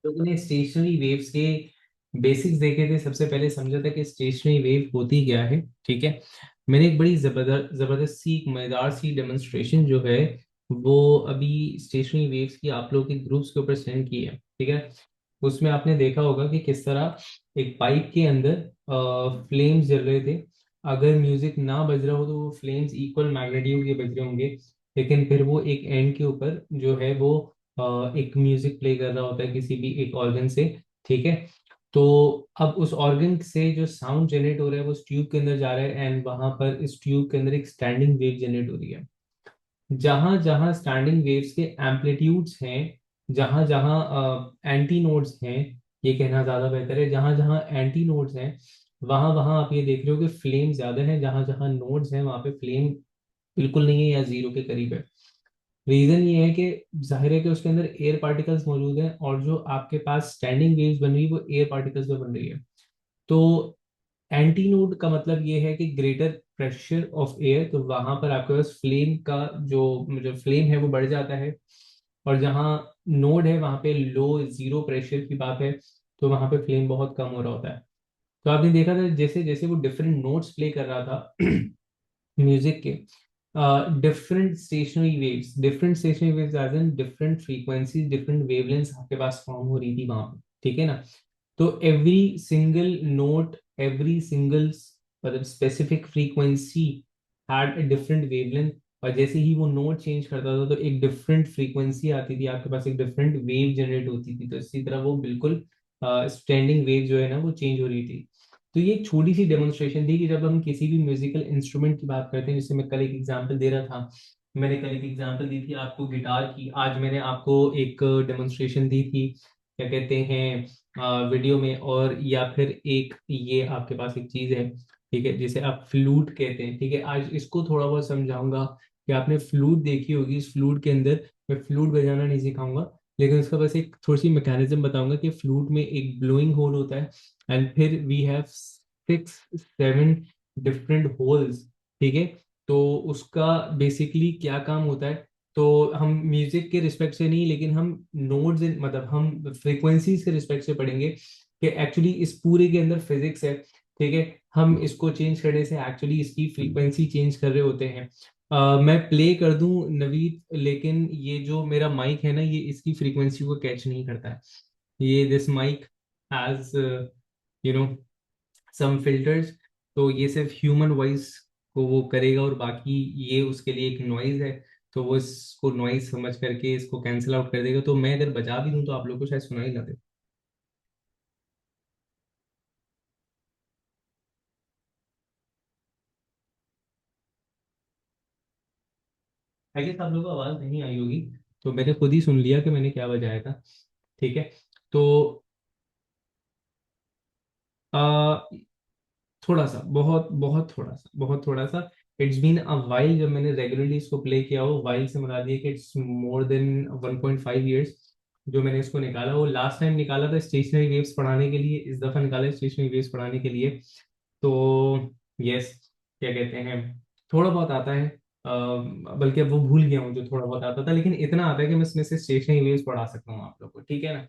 लोगों ने stationery waves के बेसिक्स देखे थे। सबसे पहले समझा था कि स्टेशनरी वेव होती क्या है। ठीक है, मैंने एक बड़ी जबरदस्त सी एक मजेदार सी डेमोन्स्ट्रेशन जो है वो अभी स्टेशनरी वेव्स की आप लोगों के ग्रुप्स के ऊपर सेंड की है। ठीक है, उसमें आपने देखा होगा कि किस तरह एक पाइप के अंदर फ्लेम्स जल रहे थे। अगर म्यूजिक ना बज रहा हो तो वो फ्लेम्स इक्वल मैग्नीट्यूड के बज रहे होंगे, लेकिन फिर वो एक एंड के ऊपर जो है वो एक म्यूजिक प्ले कर रहा होता है किसी भी एक ऑर्गन से। ठीक है, तो अब उस ऑर्गन से जो साउंड जनरेट हो रहा है वो इस ट्यूब के अंदर जा रहा है, एंड वहां पर इस ट्यूब के अंदर एक स्टैंडिंग वेव जनरेट हो रही है। जहां जहां स्टैंडिंग वेव्स के एम्पलीट्यूड्स हैं, जहां जहां एंटी नोड्स हैं, ये कहना ज्यादा बेहतर है, जहां जहां एंटी नोड्स हैं वहां वहां आप ये देख रहे हो कि फ्लेम ज्यादा है, जहां जहां नोड्स हैं वहां पे फ्लेम बिल्कुल नहीं है या जीरो के करीब है। रीजन ये है कि जाहिर है कि उसके अंदर एयर पार्टिकल्स मौजूद हैं, और जो आपके पास स्टैंडिंग वेव्स बन रही है वो एयर पार्टिकल्स पे बन रही है। तो एंटी नोड का मतलब ये है कि ग्रेटर प्रेशर ऑफ एयर, तो वहां पर आपके पास फ्लेम का जो जो फ्लेम है वो बढ़ जाता है। और जहाँ नोड है वहां पे लो जीरो प्रेशर की बात है, तो वहां पे फ्लेम बहुत कम हो रहा होता है। तो आपने देखा था जैसे जैसे वो डिफरेंट नोट्स प्ले कर रहा था म्यूजिक के, different stationary waves as in different frequencies, different wavelengths आपके पास फॉर्म हो रही थी वहां पे। ठीक है ना, तो every single note, every single मतलब specific frequency had a different wavelength. और जैसे ही वो नोट चेंज करता था तो एक डिफरेंट फ्रीक्वेंसी आती थी आपके पास, एक डिफरेंट वेव जनरेट होती थी। तो इसी तरह वो बिल्कुल स्टैंडिंग वेव जो है ना वो चेंज हो रही थी। तो ये एक छोटी सी डेमोन्स्ट्रेशन थी कि जब हम किसी भी म्यूजिकल इंस्ट्रूमेंट की बात करते हैं, जैसे मैं कल एक एग्जांपल दे रहा था, मैंने कल एक एग्जांपल दी थी आपको गिटार की, आज मैंने आपको एक डेमोन्स्ट्रेशन दी थी क्या कहते हैं वीडियो में, और या फिर एक ये आपके पास एक चीज है, ठीक है, जिसे आप फ्लूट कहते हैं। ठीक है, आज इसको थोड़ा बहुत समझाऊंगा कि आपने फ्लूट देखी होगी। इस फ्लूट के अंदर मैं फ्लूट बजाना नहीं सिखाऊंगा, लेकिन उसका बस एक थोड़ी सी मैकेनिज्म बताऊंगा कि फ्लूट में एक ब्लोइंग होल होता है, एंड फिर वी हैव 6 7 डिफरेंट होल्स। ठीक है, तो उसका बेसिकली क्या काम होता है, तो हम म्यूजिक के रिस्पेक्ट से नहीं, लेकिन हम नोड्स मतलब हम फ्रीक्वेंसीज के रिस्पेक्ट से पढ़ेंगे कि एक्चुअली इस पूरे के अंदर फिजिक्स है। ठीक है, हम इसको चेंज करने से एक्चुअली इसकी फ्रीक्वेंसी चेंज कर रहे होते हैं। मैं प्ले कर दूं नवीद, लेकिन ये जो मेरा माइक है ना ये इसकी फ्रीक्वेंसी को कैच नहीं करता है। ये this mic has you know some filters, तो ये सिर्फ ह्यूमन वॉइस को वो करेगा, और बाकी ये उसके लिए एक नॉइज है, तो वो इसको नॉइज समझ करके इसको कैंसिल आउट कर देगा। तो मैं अगर बजा भी दूं तो आप लोग को शायद सुनाई ना दे। आई गेस आप लोगों को आवाज नहीं आई होगी, तो मैंने खुद ही सुन लिया कि मैंने क्या बजाया था। ठीक है, तो आ, थोड़ा सा, बहुत बहुत थोड़ा सा, बहुत थोड़ा सा, इट्स बीन अ वाइल जब मैंने रेगुलरली इसको प्ले किया हो। वाइल से मना दिया कि इट्स मोर देन 1.5 years जो मैंने इसको निकाला। वो लास्ट टाइम निकाला था स्टेशनरी वेव्स पढ़ाने के लिए, इस दफा निकाला स्टेशनरी वेव्स पढ़ाने के लिए। तो यस, क्या कहते हैं, थोड़ा बहुत आता है, बल्कि अब वो भूल गया हूँ जो थोड़ा बहुत आता था, लेकिन इतना आता है कि मैं इसमें से स्टेशनरी वेव्स पढ़ा सकता हूँ आप लोग को। ठीक है ना,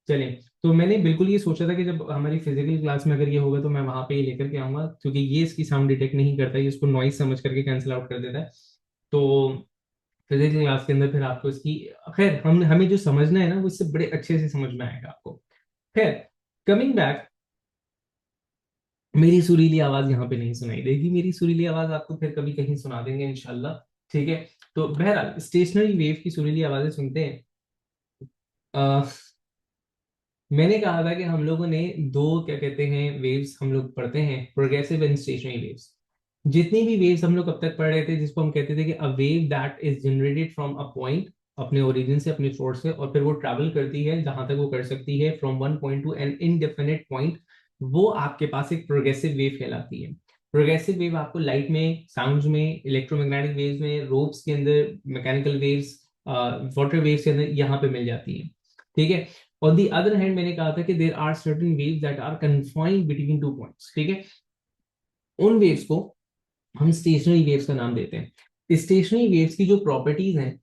चलिए। तो मैंने बिल्कुल ये सोचा था कि जब हमारी फिजिकल क्लास में अगर ये होगा तो मैं वहां पे ये लेकर के आऊंगा, क्योंकि ये इसकी साउंड डिटेक्ट नहीं करता, ये इसको नॉइस समझ करके कैंसिल आउट कर देता है। तो फिजिकल क्लास के अंदर फिर आपको इसकी, खैर हम हमें जो समझना है ना वो इससे बड़े अच्छे से समझ में आएगा आपको। खैर, कमिंग बैक, मेरी सुरीली आवाज यहाँ पे नहीं सुनाई देगी, मेरी सुरीली आवाज आपको फिर कभी कहीं सुना देंगे इंशाल्लाह। ठीक है, तो बहरहाल स्टेशनरी वेव की सुरीली आवाजें सुनते हैं। मैंने कहा था कि हम लोगों ने दो क्या कहते हैं वेव्स हम लोग पढ़ते हैं, प्रोग्रेसिव एंड स्टेशनरी वेव्स। जितनी भी वेव्स हम लोग अब तक पढ़ रहे थे जिसको हम कहते थे कि a wave that is generated from a point, अपने ओरिजिन से, अपने सोर्स से, और फिर वो ट्रैवल करती है जहां तक वो कर सकती है, from one point to an indefinite point, वो आपके पास एक प्रोग्रेसिव वेव कहलाती है। प्रोग्रेसिव वेव आपको लाइट में, साउंड्स में, इलेक्ट्रोमैग्नेटिक वेव्स में, रोप्स के अंदर, मैकेनिकल वेव्स, वाटर वेव्स के अंदर यहाँ पे मिल जाती है। ठीक है, ऑन दी अदर हैंड मैंने कहा था कि there are certain waves that are confined between two points. ठीक है, उन वेव्स को हम स्टेशनरी वेव्स का नाम देते हैं। स्टेशनरी वेव्स की जो प्रॉपर्टीज हैं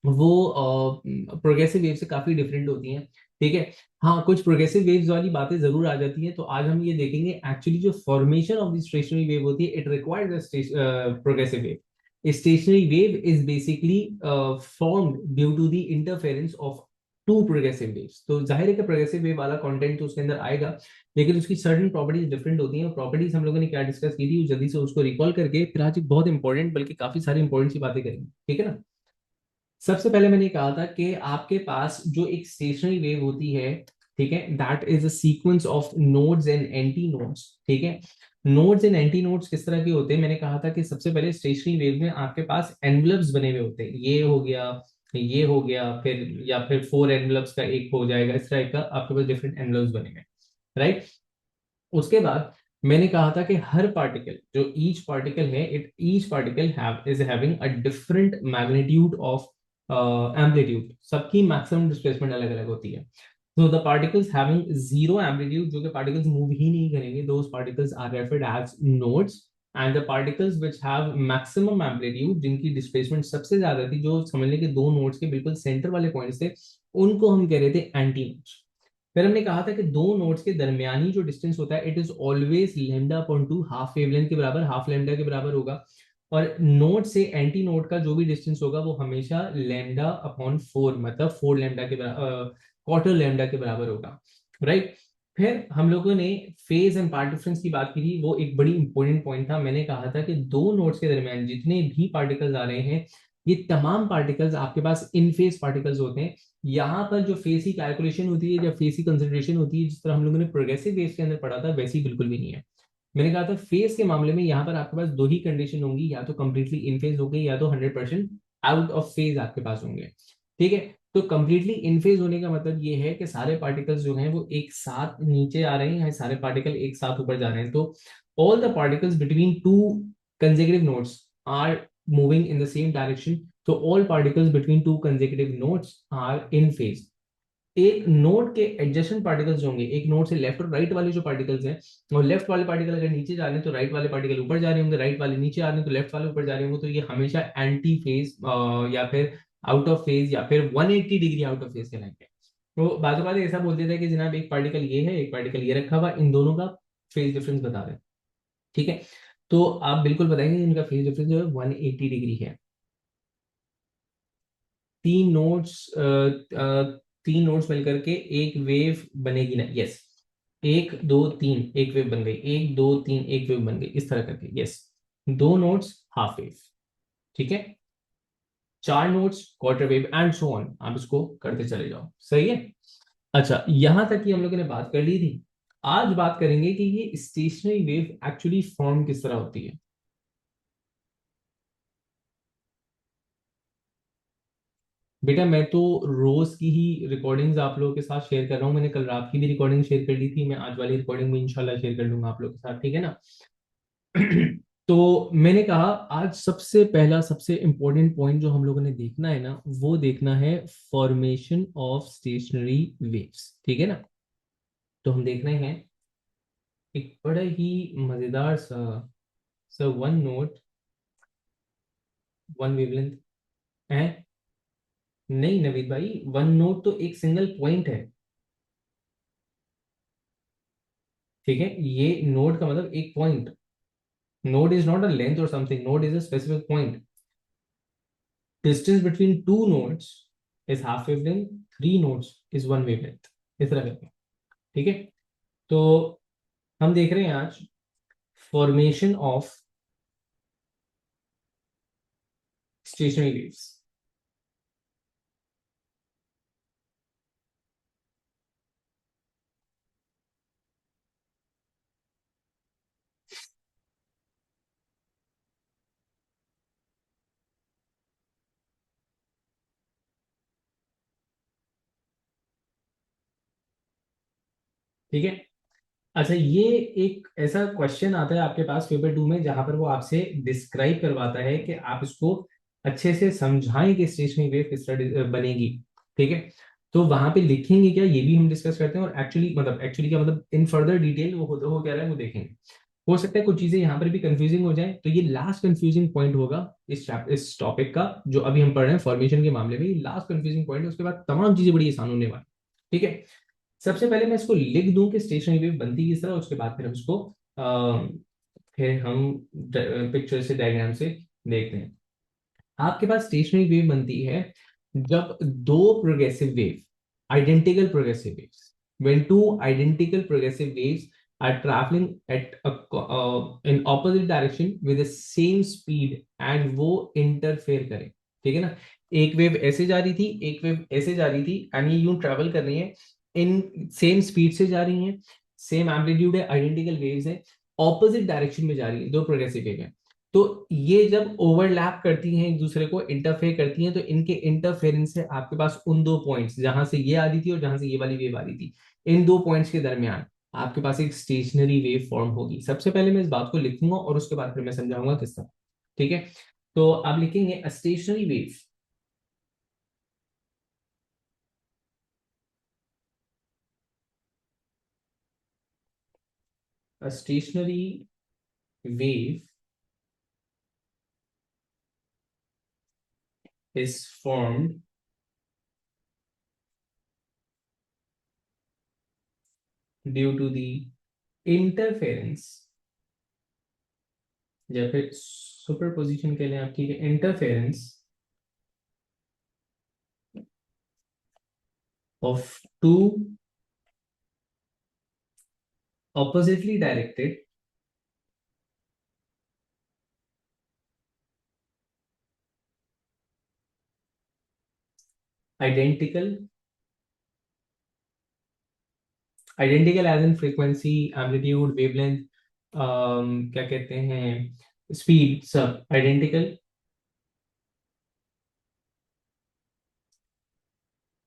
वो प्रोग्रेसिव वेव से काफी डिफरेंट होती हैं, ठीक है। हाँ, कुछ प्रोग्रेसिव वेव्स वाली बातें जरूर आ जाती हैं, तो आज हम ये देखेंगे एक्चुअली जो formation of the stationary wave होती है, it requires progressive wave. Stationary wave is basically formed due to the interference of two progressive waves. तो जाहिर है कि प्रोग्रेसिव वेव वाला कंटेंट तो उसके अंदर आएगा, लेकिन उसकी सर्टेन प्रॉपर्टीज डिफरेंट होती हैं। और प्रॉपर्टीज हम लोगों ने क्या डिस्कस की थी, जल्दी से उसको रिकॉल करके फिर आज एक बहुत इंपॉर्टेंट, बल्कि काफी सारी इंपॉर्टेंट सी बातें करेंगे, ठीक है ना। सबसे पहले मैंने कहा था कि आपके पास जो एक स्टेशनरी वेव होती है, ठीक है, that is a sequence of nodes and anti nodes, ठीक है। नोड्स एंड एंटी नोड्स किस तरह के होते हैं, मैंने कहा था कि सबसे पहले स्टेशनरी वेव में आपके पास एनवलप्स बने हुए होते हैं, ये हो गया, ये हो गया, फिर या फिर फोर एनवलप्स का एक हो जाएगा, इस तरह का आपके पास डिफरेंट एनवलप्स बने हुए, राइट। उसके बाद मैंने कहा था कि हर पार्टिकल, जो ईच पार्टिकल है, it each particle have is having a different magnitude of amplitude, सबकी मैक्सिमम डिस्प्लेसमेंट अलग अलग होती है। So the particles having zero amplitude, जो कि particles मूव ही नहीं करेंगे, those particles are referred as nodes, and the particles which have maximum amplitude, जिनकी डिस्प्लेसमेंट सबसे ज्यादा थी, जो समझ लें कि दो नोड्स के बिल्कुल सेंटर वाले पॉइंट्स थे, उनको हम कह रहे थे एंटी नोड्स। फिर हमने कहा था कि दो नोड्स के दरमियानी जो डिस्टेंस होता है, it is always lambda upon two, half wavelength के बराबर, हाफ लेमडा के बराबर होगा। और नोड से एंटी नोड का जो भी डिस्टेंस होगा वो हमेशा लेमडा अपॉन फोर, मतलब फोर लेमडा के बराबर, क्वार्टर लेमडा के बराबर होगा, राइट। फिर हम लोगों ने फेज एंड पार्ट डिफरेंस की बात की थी, वो एक बड़ी इंपॉर्टेंट पॉइंट था। मैंने कहा था कि दो नोड्स के दरमियान जितने भी पार्टिकल्स आ रहे हैं, ये तमाम पार्टिकल्स आपके पास इन फेज पार्टिकल्स होते हैं। यहाँ पर जो फेस की कैलकुलेशन होती है या फेस की कंसिडरेशन होती है, जिस तरह हम लोगों ने प्रोग्रेसिव वेव्स के अंदर पढ़ा था, वैसी बिल्कुल भी नहीं है। मैंने कहा था फेस के मामले में यहाँ पर आपके पास दो ही कंडीशन होंगी, या तो कंप्लीटली इन फेज होंगे या तो 100% आउट ऑफ फेज आपके पास होंगे, ठीक है। तो कंप्लीटली इन फेज होने का मतलब ये है कि सारे पार्टिकल्स जो हैं वो एक साथ नीचे आ रहे हैं, सारे पार्टिकल एक साथ ऊपर जा रहे हैं। तो all the particles between two consecutive nodes are moving in the same direction. So all particles between two consecutive nodes are in phase. एक नोड के एडजेसेंट पार्टिकल्स होंगे, एक नोड से लेफ्ट और राइट वाले जो पार्टिकल्स हैं, और लेफ्ट वाले पार्टिकल अगर नीचे जा रहे हैं तो राइट वाले पार्टिकल ऊपर जा रहे होंगे, राइट वाले नीचे आ रहे हैं तो लेफ्ट वाले ऊपर जा रहे होंगे। तो ये हमेशा एंटी फेज या फिर आउट ऑफ फेज या फिर 180 डिग्री आउट ऑफ फेज कहलाएंगे। तो बाजू वाले ऐसा बोल देते हैं कि जनाब एक पार्टिकल ये है, एक पार्टिकल ये रखा हुआ, इन दोनों का फेज डिफरेंस बता रहे हैं, ठीक है। तो आप बिल्कुल बताएंगे इनका फेज डिफरेंस जो है 180 डिग्री है। तीन नोड्स तीन नोड्स मिलकर के एक वेव बनेगी ना, यस। एक दो तीन एक वेव बन गई, एक दो तीन एक वेव बन गई, इस तरह करके, यस। दो नोड्स हाफ वेव, ठीक है। चार nodes quarter wave and so on, आप इसको करते चले जाओ, सही है। अच्छा, यहां तक की हम लोगों ने बात कर ली थी। आज बात करेंगे कि ये स्टेशनरी वेव एक्चुअली फॉर्म किस तरह होती है। बेटा मैं तो रोज की ही रिकॉर्डिंग्स आप लोगों के साथ शेयर कर रहा हूँ। मैंने कल रात की भी रिकॉर्डिंग शेयर कर ली थी, मैं आज वाली रिकॉर्डिंग में इंशाल्लाह शेयर कर लूंगा आप लोगों के साथ, ठीक है ना। तो मैंने कहा आज सबसे पहला सबसे इंपॉर्टेंट पॉइंट जो हम लोगों ने देखना है ना, वो देखना है फॉर्मेशन ऑफ स्टेशनरी वेव्स, ठीक है ना। तो हम देख रहे हैं एक बड़ा ही मजेदार सा, वन नोट वन वेवलेंथ है। नहीं नवीद भाई, वन नोट तो एक सिंगल पॉइंट है, ठीक है। ये नोड का मतलब एक point. Node is not a length or something. Node is a specific point. Distance between two nodes is half wavelength. Three nodes is one wavelength. इस तरह करके, ठीक है। तो हम देख रहे हैं आज फॉर्मेशन ऑफ स्टेशनरी वेव्स, ठीक है। अच्छा, ये एक ऐसा क्वेश्चन आता है आपके पास पेपर टू में, जहां पर वो आपसे डिस्क्राइब करवाता है कि आप इसको अच्छे से समझाएं कि स्टेशनरी वेव किस तरह बनेगी, ठीक है। तो वहां पे लिखेंगे क्या, ये भी हम डिस्कस करते हैं। और एक्चुअली मतलब एक्चुअली क्या मतलब इन फर्दर डिटेल वो क्या रहा है वो देखेंगे। हो सकता है कुछ चीजें यहाँ पर भी कंफ्यूजिंग हो जाए, तो ये लास्ट कंफ्यूजिंग पॉइंट होगा इस टॉपिक का जो अभी हम पढ़ रहे हैं फॉर्मेशन के मामले में, लास्ट कंफ्यूजिंग पॉइंट है, उसके बाद तमाम चीजें बड़ी आसान होने वाली। ठीक है, सबसे पहले मैं इसको लिख दूं कि स्टेशनरी वेव बनती किस तरह, उसके बाद फिर हम इसको फिर हम पिक्चर से डायग्राम से देखते हैं। आपके पास स्टेशनरी वेव बनती है जब दो progressive wave, identical progressive waves, when two identical progressive waves are traveling at in opposite direction with the same speed and वो इंटरफेयर करें। ठीक है ना, एक वेव ऐसे जा रही थी, एक वेव ऐसे जा रही थी, एंड ये यूं ट्रेवल कर रही है, इन सेम स्पीड से जा रही हैं, सेम एम्पलीट्यूड है, आइडेंटिकल वेव्स है, ऑपोजिट डायरेक्शन में जा रही है, दो प्रोग्रेसिव वेव है। तो ये जब ओवरलैप करती हैं, एक दूसरे को इंटरफेयर करती हैं, तो इनके इंटरफेरेंस से आपके पास उन दो पॉइंट्स जहां से ये आ रही थी और जहां से ये वाली वेव आ रही थी, इन दो पॉइंट्स के दरमियान आपके पास एक स्टेशनरी वेव फॉर्म होगी। सबसे पहले मैं इस बात को लिखूंगा और उसके बाद फिर मैं समझाऊंगा किस तरह। ठीक है, तो आप लिखेंगे a stationary wave, a stationary wave is formed due to the interference, या फिर सुपरपोजिशन के लिए आप, ठीक है, interference of two oppositely directed identical, identical as in frequency, amplitude, wavelength, क्या कहते हैं, स्पीड, सब आइडेंटिकल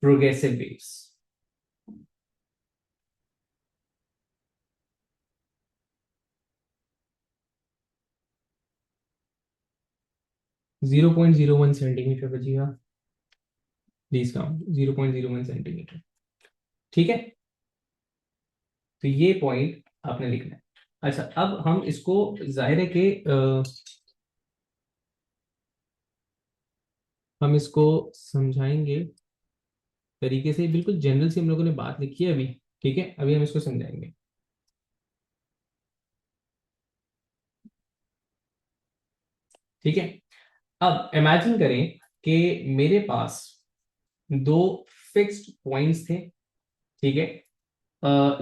प्रोग्रेसिव वेव्स। 0.01 सेंटीमीटर बचिएगा, प्लीज काउंट 0.01 सेंटीमीटर। ठीक है, तो ये पॉइंट आपने लिखना है। अच्छा, अब हम इसको जाहिर है कि हम इसको समझाएंगे तरीके से, बिल्कुल जनरल से हम लोगों ने बात लिखी है अभी। ठीक है, अभी हम इसको समझाएंगे। ठीक है, अब इमेजिन करें कि मेरे पास दो फिक्स्ड पॉइंट्स थे। ठीक है,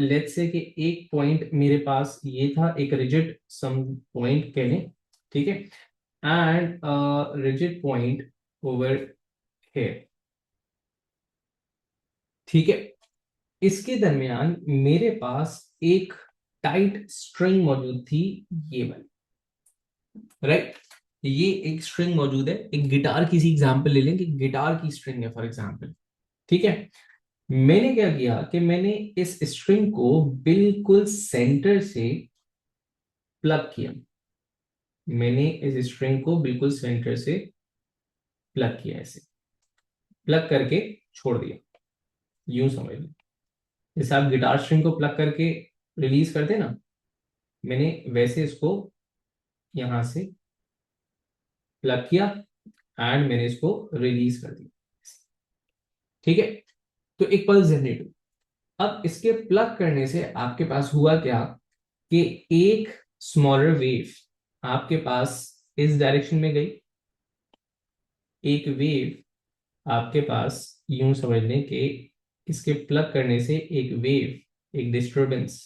लेट्स से कि एक पॉइंट मेरे पास ये था, एक रिजिड सम पॉइंट कह लें। ठीक है, and rigid point over here. ठीक है, इसके दरमियान मेरे पास एक टाइट स्ट्रिंग मौजूद थी, ये वाली, राइट। ये एक स्ट्रिंग मौजूद है, एक गिटार की सी एग्जांपल ले लें कि गिटार की स्ट्रिंग है फॉर एग्जांपल। ठीक है, मैंने क्या किया कि मैंने इस स्ट्रिंग को बिल्कुल सेंटर से प्लग किया, मैंने इस स्ट्रिंग को बिल्कुल सेंटर से प्लग किया, ऐसे प्लग करके छोड़ दिया, यूं समझ लो जैसे आप गिटार स्ट्रिंग को प्लग करके रिलीज करते ना, मैंने वैसे इसको यहां से प्लग किया एंड मैंने इसको रिलीज कर दिया। ठीक है, तो एक पल्स जनरेट हुई। अब इसके प्लग करने से आपके पास हुआ क्या कि एक स्मॉलर वेव आपके पास इस डायरेक्शन में गई, एक वेव आपके पास यूं समझ लें कि इसके प्लग करने से एक वेव, एक डिस्टरबेंस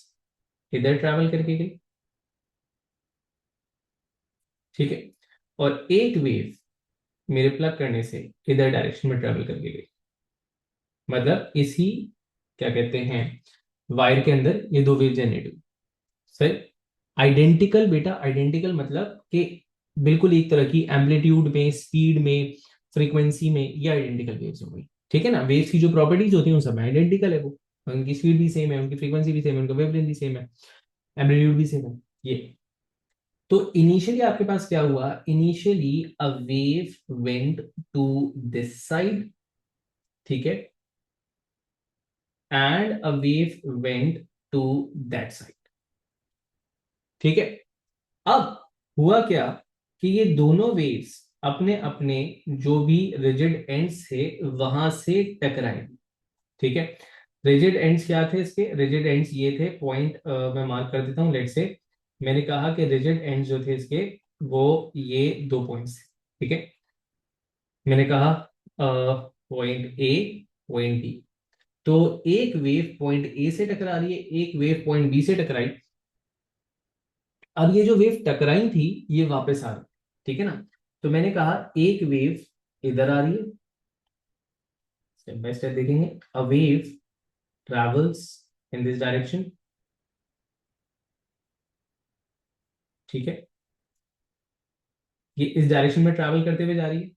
इधर ट्रैवल करके गई। ठीक है, और एक वेव मेरे प्लग करने से इधर डायरेक्शन में ट्रैवल करके गई। मतलब इसी, क्या कहते हैं, वायर के अंदर ये दो वेव जनरेट हुई। सही, आइडेंटिकल बेटा, आइडेंटिकल मतलब कि बिल्कुल एक तरह की एम्पलीट्यूड में, स्पीड में, फ्रीक्वेंसी में, ये आइडेंटिकल वेव्स हो गई। ठीक है ना, वेव्स की जो प्रॉपर्टीज होती हैं उन सब में आइडेंटिकल है वो, उनकी स्पीड भी सेम है, उनकी फ्रीक्वेंसी भी सेम है, उनका वेवलेंथ भी सेम है, एम्पलीट्यूड भी सेम है, ये। तो इनिशियली आपके पास क्या हुआ, initially a wave went to this side, ठीक है, and a wave went to that side. ठीक है। अब हुआ क्या कि ये दोनों वेव्स अपने अपने जो भी रिजिड एंड्स थे वहां से टकराए। ठीक है। रिजिड एंड्स क्या थे इसके? रिजिड एंड्स ये थे, पॉइंट मैं मार्क कर देता हूं, लेट से। मैंने कहा कि रिजिड एंड्स जो थे इसके वो ये दो पॉइंट्स थे। ठीक है। मैंने कहा पॉइंट ए, पॉइंट बी। तो एक वेव पॉइंट ए से टकरा रही है, एक वेव पॉइंट बी से टकराई। अब ये जो वेव टकराई थी ये वापस आ रही। ठीक है ना। तो मैंने कहा एक वेव इधर आ रही है, स्टेप बाय स्टेप देखेंगे। A wave travels in this direction. ठीक है। ये इस डायरेक्शन में ट्रैवल करते हुए जा रही है।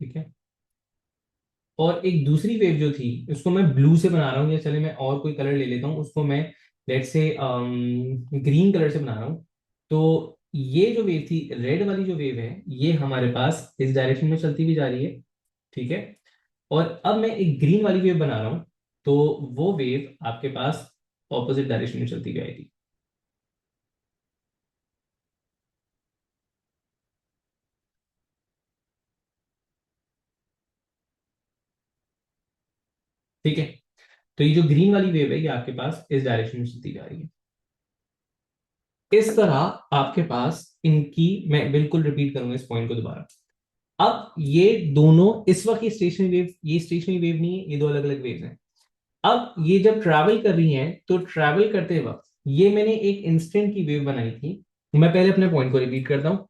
ठीक है। और एक दूसरी वेव जो थी उसको मैं ब्लू से बना रहा हूँ, या चले मैं और कोई कलर ले लेता हूँ, उसको मैं लेट से ग्रीन कलर से बना रहा हूँ। तो ये जो वेव थी, रेड वाली जो वेव है, ये हमारे पास इस डायरेक्शन में चलती हुई जा रही है। ठीक है। और अब मैं एक ग्रीन वाली वेव बना रहा हूँ, तो वो वेव आपके पास ऑपोजिट डायरेक्शन में चलती हुई आएगी। ठीक है। तो ये जो ग्रीन वाली वेव है ये आपके पास इस डायरेक्शन में चलती जा रही है। इस तरह आपके पास इनकी, मैं बिल्कुल रिपीट करूंगा इस पॉइंट को दोबारा। अब ये दोनों इस वक्त ये स्टेशनरी वेव, ये स्टेशनरी वेव नहीं है, ये दो अलग अलग वेव्स हैं। अब ये जब ट्रैवल कर रही हैं तो ट्रैवल करते वक्त ये मैंने एक इंस्टेंट की वेव बनाई थी। मैं पहले अपने पॉइंट को रिपीट करता हूं।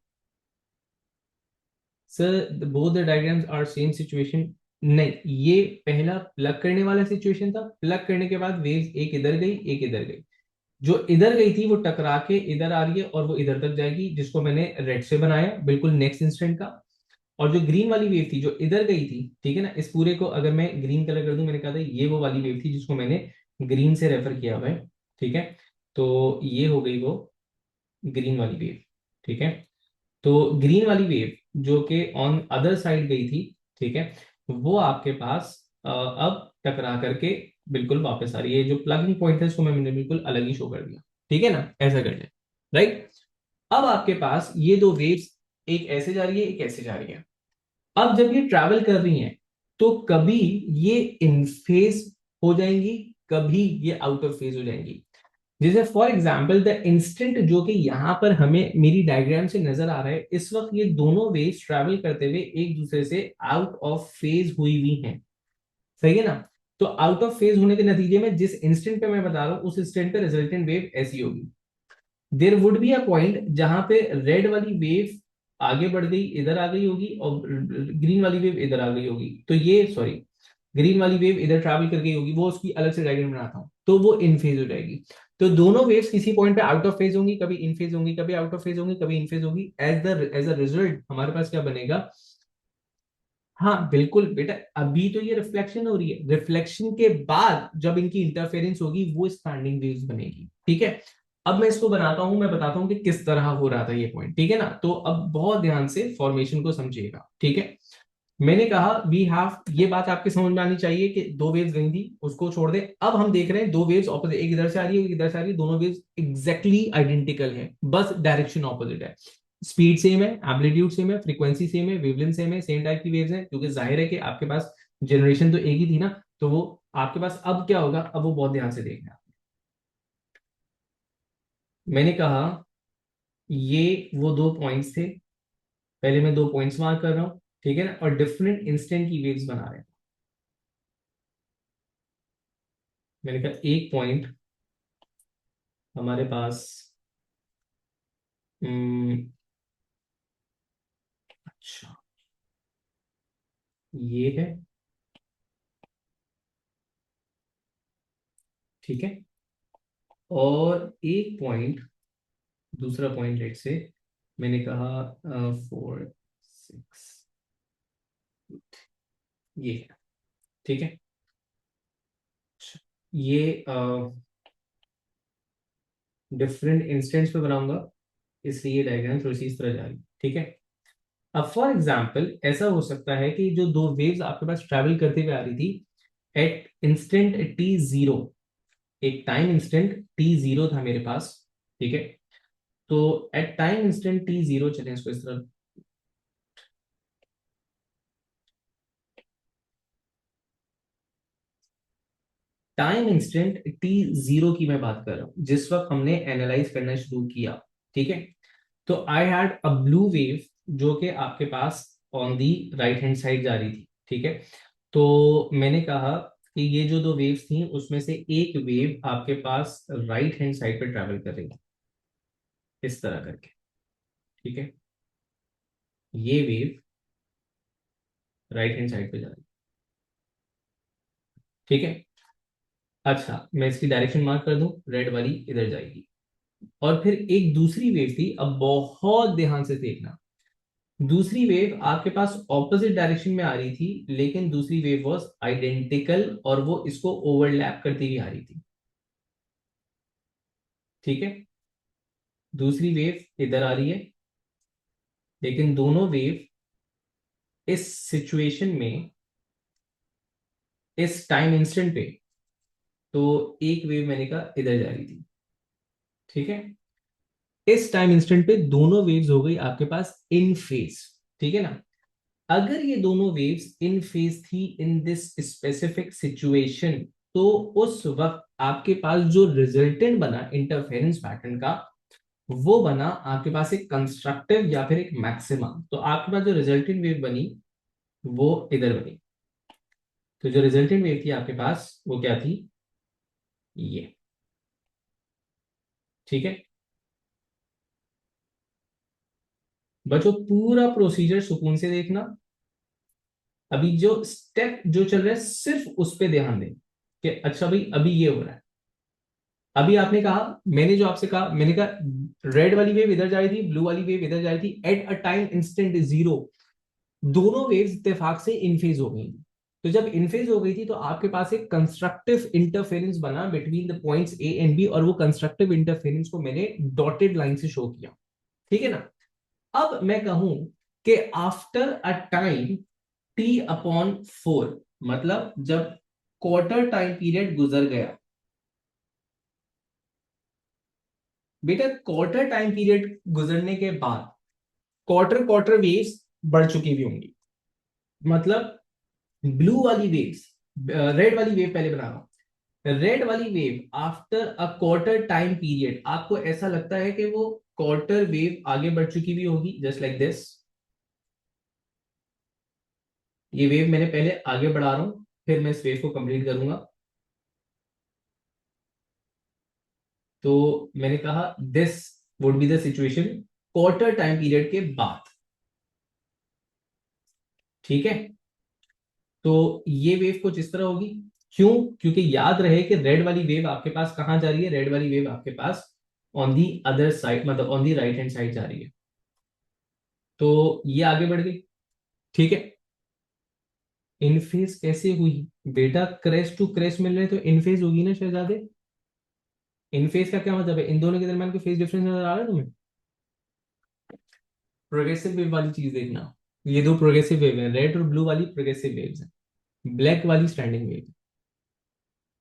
Sir both the diagrams are same situation. नहीं, ये पहला प्लग करने वाला सिचुएशन था। प्लग करने के बाद वेव एक इधर गई, एक इधर गई। जो इधर गई थी वो टकरा के इधर आ रही है और वो इधर तक जाएगी, जिसको मैंने रेड से बनाया बिल्कुल नेक्स्ट इंस्टेंट का। और जो ग्रीन वाली वेव थी जो इधर गई थी, ठीक है ना, इस पूरे को अगर मैं ग्रीन कलर कर दूं, मैंने कहा था ये वो वाली वेव थी जिसको मैंने ग्रीन से रेफर किया हुआ है। ठीक है। तो ये हो गई वो ग्रीन वाली वेव। ठीक है। तो ग्रीन वाली वेव जो कि ऑन अदर साइड गई थी, ठीक है, वो आपके पास अब टकरा करके बिल्कुल वापस आ रही है। जो प्लगिंग पॉइंट है इसको मैंने बिल्कुल अलग ही शो कर दिया। ठीक है ना, ऐसा कर ले। राइट। अब आपके पास ये दो वेव्स, एक ऐसे जा रही है, एक ऐसे जा रही है। अब जब ये ट्रैवल कर रही हैं तो कभी ये इन फेज हो जाएंगी, कभी ये आउट ऑफ फेज हो जाएंगी। जैसे फॉर एग्जाम्पल द इंस्टेंट जो कि यहां पर हमें मेरी डायग्राम से नजर आ रहा है, इस वक्त ये दोनों वेव्स ट्रैवल करते हुए एक दूसरे से आउट ऑफ फेज हुई हुई हैं। सही है ना। तो आउट ऑफ फेज होने के नतीजे में जिस इंस्टेंट पे मैं बता रहा हूं उस इंस्टेंट पे रिजल्टेंट वेव ऐसी होगी। There would be a point जहां पे रेड वाली वेव आगे बढ़ गई, इधर आ गई होगी, और ग्रीन वाली वेव इधर आ गई होगी। तो ये सॉरी, ग्रीन वाली वेव इधर ट्रैवल कर गई होगी, वो उसकी अलग से डायग्राम बनाता हूं, तो वो इन फेज हो जाएगी। तो दोनों वेव्स किसी पॉइंट पे आउट ऑफ फेज होंगी, कभी इन फेज होंगी, कभी आउट ऑफ फेज होंगी, कभी इन फेज होगी। एज अ रिजल्ट हमारे पास क्या बनेगा? हाँ बिल्कुल बेटा, अभी तो ये रिफ्लेक्शन हो रही है, रिफ्लेक्शन के बाद जब इनकी इंटरफेरेंस होगी वो स्टैंडिंग वेव्स बनेगी। ठीक है। अब मैं इसको बनाता हूं, मैं बताता हूं कि किस तरह हो रहा था ये पॉइंट। ठीक है ना। तो अब बहुत ध्यान से फॉर्मेशन को समझिएगा। ठीक है। मैंने कहा वी हैव, ये बात आपके समझ में आनी चाहिए कि दो वेव्स गई थी, उसको छोड़ दे। अब हम देख रहे हैं दो वेव्स ऑपोजिट, एक इधर से आ रही है, एक इधर से आ रही है, दोनों वेव्स एग्जैक्टली आइडेंटिकल है, बस डायरेक्शन ऑपोजिट है। स्पीड सेम है, एम्पलीट्यूड सेम है, फ्रीक्वेंसी सेम है, वेवलेंथ सेम है, सेम टाइप की वेव्स है, क्योंकि जाहिर है कि आपके पास जनरेशन तो एक ही थी ना। तो वो आपके पास अब क्या होगा, अब वो बहुत ध्यान से देखना। मैंने कहा ये वो दो पॉइंट्स थे, पहले मैं दो पॉइंट्स मार्क कर रहा हूं, ठीक है ना, और डिफरेंट इंस्टेंट की वेव्स बना रहे हैं। मैंने कहा एक पॉइंट हमारे पास, अच्छा, ये है। ठीक है। और एक पॉइंट, दूसरा पॉइंट लेट से, मैंने कहा 4 6, ये है। ठीक है। अच्छा, ये डिफरेंट इंस्टेंट्स पे बनाऊंगा, इसलिए ये डायग्राम थोड़ी सी इस तरह जा रही है। ठीक है। अब फॉर एग्जाम्पल ऐसा हो सकता है कि जो दो वेव्स आपके पास ट्रैवल करते हुए आ रही थी, एट इंस्टेंट t0, एक टाइम इंस्टेंट t0 था मेरे पास, ठीक है। तो एट टाइम इंस्टेंट t0, चलें इसको इस तरह, टाइम इंस्टेंट t0 की मैं बात कर रहा हूं, जिस वक्त हमने एनालाइज करना शुरू किया, ठीक है। तो I had a blue wave जो कि आपके पास on the right hand side जा रही थी, ठीक है। तो मैंने कहा कि ये जो दो वेव्स थी उसमें से एक वेव आपके पास राइट हैंड साइड पे ट्रैवल कर रही है, इस तरह करके, ठीक है। ये वेव राइट हैंड साइड पे जा रही है, ठीक है। अच्छा, मैं इसकी डायरेक्शन मार्क कर दूं, रेड वाली इधर जाएगी। और फिर एक दूसरी वेव थी, अब बहुत ध्यान से देखना, दूसरी वेव आपके पास ऑपोजिट डायरेक्शन में आ रही थी, लेकिन दूसरी वेव वाज आइडेंटिकल और वो इसको ओवरलैप करती हुई आ रही थी, ठीक है। दूसरी वेव इधर आ रही है, लेकिन दोनों वेव इस सिचुएशन में, इस टाइम इंस्टेंट पे, तो एक वेव मैंने कहा इधर जा रही थी, ठीक है। इस टाइम इंस्टेंट पे दोनों वेव्स हो गई आपके पास इन फेज, ठीक है ना। अगर ये दोनों वेव्स इन फेज थी इन दिस स्पेसिफिक सिचुएशन, तो उस वक्त आपके पास जो रिजल्टेंट बना इंटरफेरेंस पैटर्न का, वो बना आपके पास एक कंस्ट्रक्टिव या फिर एक मैक्सिमा। तो आपके पास जो रिजल्टेंट वेव बनी वो इधर बनी। तो जो रिजल्टेंट वेव थी आपके पास वो क्या थी, ये, ठीक है। बच्चों पूरा प्रोसीजर सुकून से देखना, अभी जो स्टेप जो चल रहा है सिर्फ उस पर ध्यान दें कि अच्छा भाई अभी ये हो रहा है। अभी आपने कहा, मैंने जो आपसे कहा, मैंने कहा रेड वाली वेव इधर जा रही थी, ब्लू वाली वेव इधर जा रही थी at a time instant zero, दोनों वेव्स इत्तेफाक से इन फेज हो गई। तो जब इन फेज हो गई थी तो आपके पास एक कंस्ट्रक्टिव इंटरफेरेंस बना between the points A and B, और वो कंस्ट्रक्टिव इंटरफेरेंस को मैंने डॉटेड लाइन से शो किया, ठीक है ना। अब मैं कहूं कि आफ्टर अ टाइम t/4, मतलब जब क्वार्टर टाइम पीरियड गुजर गया, बेटा क्वार्टर टाइम पीरियड गुजरने के बाद क्वार्टर क्वार्टर वेव्स बढ़ चुकी भी होंगी, मतलब ब्लू वाली वेव्स, रेड वाली वेव पहले बना रहा हूं, रेड वाली wave after a quarter time period आपको ऐसा लगता है कि वो क्वार्टर वेव आगे बढ़ चुकी भी होगी, जस्ट लाइक दिस। ये वेव मैंने पहले आगे बढ़ा रहा हूं, फिर मैं इस वेव को कंप्लीट करूंगा। तो मैंने कहा this would be the situation quarter time period के बाद, ठीक है। तो ये वेव कुछ इस तरह होगी, क्यों, क्योंकि याद रहे कि रेड वाली वेव आपके पास कहां जा रही है, रेड वाली वेव आपके पास ऑन दी अदर साइड, मतलब on the right hand side जा रही है। तो ये आगे बढ़ गई, ठीक है। इनफेस कैसे हुई, बेटा क्रेस्ट टू क्रेस्ट मिल रहे तो इनफेस होगी ना शहजादे। इनफेस का क्या मतलब है, इन दोनों के दरमियान कोई फेस डिफरेंस नजर आ रहा है तुम्हें। प्रोग्रेसिव वेव वाली चीज देखना, ये दो प्रोग्रेसिव वेव है, रेड और ब्लू वाली प्रोग्रेसिव वेव्स है, ब्लैक वाली स्टैंडिंग वेव,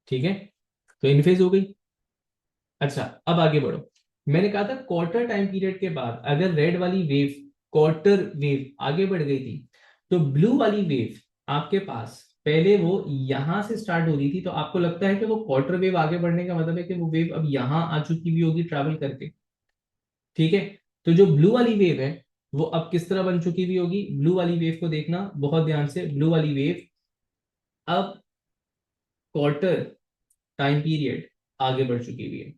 ठीक है। तो इनफेज हो गई। अच्छा, अब आगे बढ़ो। मैंने कहा था क्वार्टर टाइम पीरियड के बाद अगर रेड वाली वेव, क्वार्टर वेव आगे बढ़ गई थी, तो ब्लू वाली वेव आपके पास पहले वो यहां से स्टार्ट हो रही थी, तो आपको लगता है कि वो क्वार्टर वेव आगे बढ़ने का मतलब है कि वो वेव अब यहां आ चुकी भी होगी ट्रैवल करके, ठीक है। तो जो ब्लू वाली वेव है वो अब किस तरह बन चुकी भी होगी, ब्लू वाली वेव को देखना बहुत ध्यान से, ब्लू वाली वेव अब क्वार्टर टाइम पीरियड आगे बढ़ चुकी हुई है,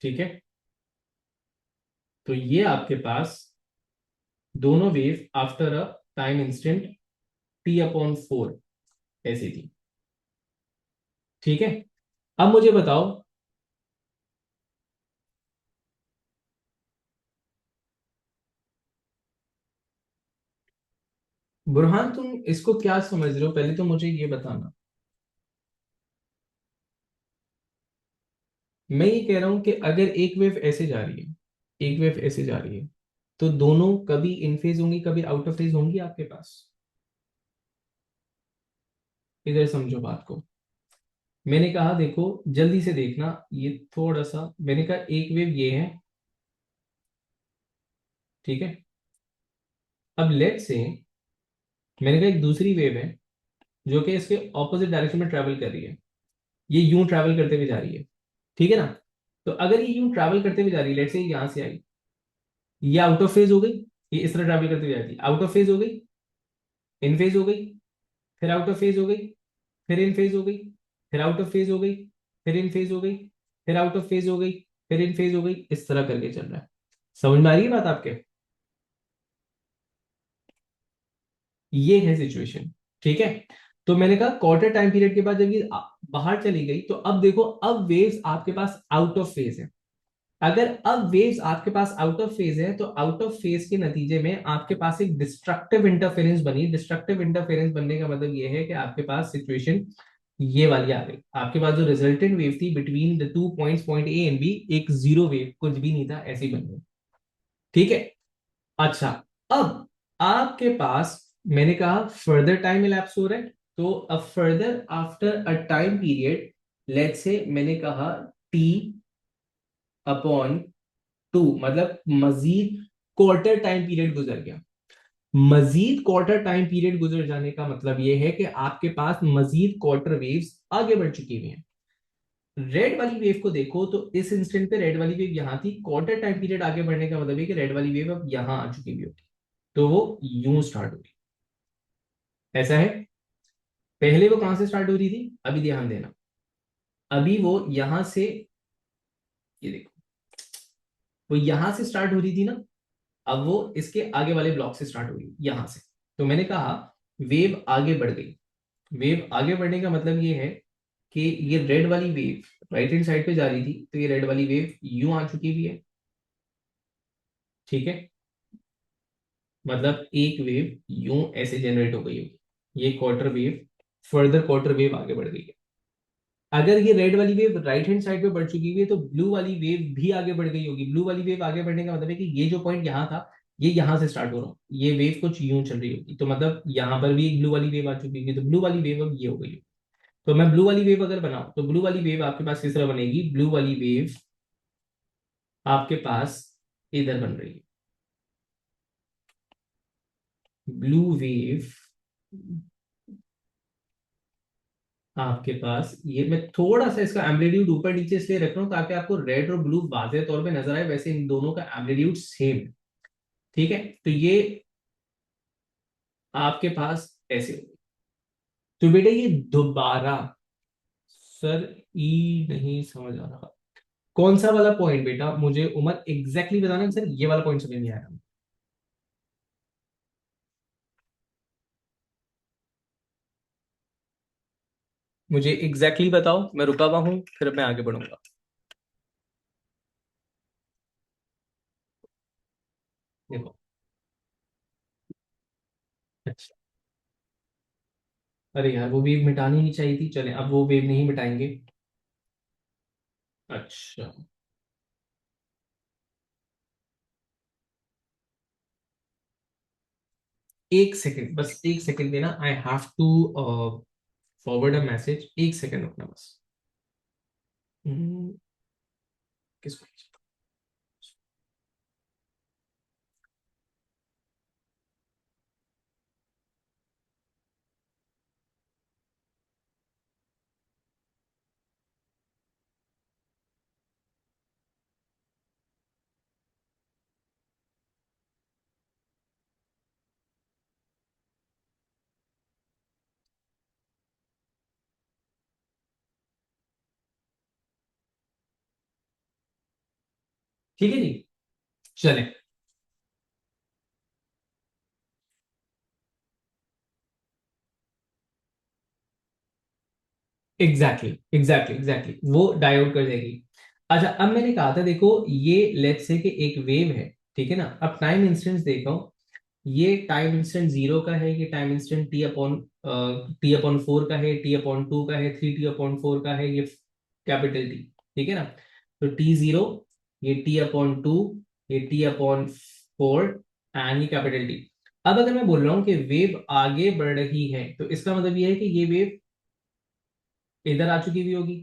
ठीक है। तो ये आपके पास दोनों wave after a time instant t/4 ऐसी थी, ठीक है। अब मुझे बताओ, बुरहान तुम इसको क्या समझ रहे हो, पहले तो मुझे ये बताना। मैं ये कह रहा हूं कि अगर एक वेव ऐसे जा रही है, एक वेव ऐसे जा रही है, तो दोनों कभी इन फेज होंगी कभी आउट ऑफ फेज होंगी आपके पास। इधर समझो बात को। मैंने कहा देखो जल्दी से देखना, ये थोड़ा सा मैंने कहा एक वेव ये है, ठीक है। अब लेट से मैंने कहा एक दूसरी वेव है जो कि इसके ऑपोजिट डायरेक्शन में ट्रेवल कर रही है, ये यूं ट्रेवल करते हुए जा रही है, ठीक है ना। तो अगर ये यूं ट्रेवल करते हुए जा रही है, लेट से यहां से आई, ये आउट ऑफ फेज हो गई, ये इस तरह ट्रेवल करते हुए जाती है, आउट ऑफ फेज हो गई, इन फेज हो गई, फिर आउट ऑफ फेज हो गई, फिर इन फेज हो गई, फिर आउट ऑफ फेज हो गई, फिर इन फेज हो गई, फिर आउट ऑफ फेज हो गई, फिर इन फेज हो गई, इस तरह करके चल रहा है। समझ में आ रही है बात आपके। ये है सिचुएशन, ठीक है। तो मैंने कहा क्वार्टर टाइम पीरियड के बाद जब ये बाहर चली गई, तो अब देखो अब वेव्स आपके पास आउट ऑफ फेज है। अगर अब वेव्स आपके पास आउट ऑफ फेज है, तो आउट ऑफ फेज के नतीजे में आपके पास एक डिस्ट्रक्टिव इंटरफेरेंस बनी। डिस्ट्रक्टिव इंटरफेरेंस बनने का मतलब ये है कि आपके पास सिचुएशन ये वाली आ गई। आपके पास जो रिजल्टेंट वेव थी between the two points point A and B, एक जीरो वेव, कुछ भी नहीं था, ऐसी बन गई, ठीक है। अच्छा, अब आपके पास मैंने कहा फर्दर टाइम इलैप्स हो रहा है, तो अब further after a time period, let's say मैंने कहा टी अपॉन टू, मतलब मजीद क्वार्टर टाइम पीरियड गुजर गया। मजीद क्वार्टर टाइम पीरियड गुजर जाने का मतलब यह है कि आपके पास मजीद क्वार्टर वेव्स आगे बढ़ चुकी हुई हैं। रेड वाली वेव को देखो तो इस इंस्टेंट पे रेड वाली वेव यहां थी, क्वार्टर टाइम पीरियड आगे बढ़ने का मतलब है कि रेड वाली वेव अब यहां आ चुकी हुई होती, तो वो यूं स्टार्ट होगी, ऐसा है। पहले वो कहां से स्टार्ट हो रही थी, अभी ध्यान देना, अभी वो यहां से, ये देखो, वो यहां से स्टार्ट हो रही थी ना, अब वो इसके आगे वाले ब्लॉक से स्टार्ट हो रही यहां से। तो मैंने कहा वेव आगे बढ़ गई। वेव आगे बढ़ने का मतलब ये है कि ये रेड वाली वेव राइट हैंड साइड पे जा रही थी, तो ये रेड वाली वेव यूं आ चुकी हुई है, ठीक है। मतलब एक वेव यूं ऐसे जनरेट हो गई होगी, ये quarter wave, further quarter wave आगे बढ़ गई है। अगर ये रेड वाली वेव राइट हैंड साइड पे बढ़ चुकी हुई है, तो ब्लू वाली वेव भी आगे बढ़ गई होगी। ब्लू वाली वेव आगे बढ़ने का मतलब है कि ये जो पॉइंट यहाँ था, ये यहां से स्टार्ट हो रहा हूँ, ये वेव कुछ यूं चल रही होगी, तो मतलब यहाँ पर भी एक ब्लू वाली वेव आ चुकी होगी, तो ब्लू वाली वेव अब ये हो गई। तो मैं ब्लू वाली वेव अगर बनाऊं, तो ब्लू वाली वेव आपके पास किस तरह बनेगी, ब्लू वाली वेव आपके पास इधर बन रही है, ब्लू वेव आपके पास, ये मैं थोड़ा सा इसका एम्पलीट्यूड ऊपर नीचे इसलिए रख रहा हूं ताकि आपको रेड और ब्लू वाज़ेह तौर पे नजर आए, वैसे इन दोनों का एम्पलीट्यूड सेम, ठीक है। तो ये आपके पास ऐसे होगी। तो बेटा ये दोबारा, सर ई नहीं समझ आ रहा, कौन सा वाला पॉइंट बेटा, मुझे उमर एग्जैक्टली बताना सर, ये वाला पॉइंट समझ नहीं आ रहा। मुझे एग्जैक्टली बताओ, मैं रुका हुआ हूं, फिर मैं आगे बढ़ूंगा। देखो, अच्छा, अरे यार वो वेव मिटानी नहीं चाहिए थी, चले अब वो वेव नहीं मिटाएंगे। अच्छा, एक सेकंड, बस एक सेकंड देना, I have to forward a message, एक सेकंड रुकना बस। हम्म, किसको, ठीक है जी, चले। एग्जैक्टली वो डायोड कर देगी। अच्छा, अब मैंने कहा था देखो, ये लेट्स से कि एक वेव है, ठीक है ना। अब टाइम इंस्टेंस देखो, ये टाइम इंस्टेंट जीरो का है, ये time instant T upon four का है, टी अपॉन टू का है, थ्री टी अपॉन फोर का है, ये कैपिटल टी, ठीक है ना। तो टी जीरो, ये टी अपॉन टू, ये टी अपॉन 4 एंड ये कैपिटल टी। अब अगर मैं बोल रहा हूं कि वेव आगे बढ़ रही है तो इसका मतलब ये है कि ये वेव इधर आ चुकी हुई होगी,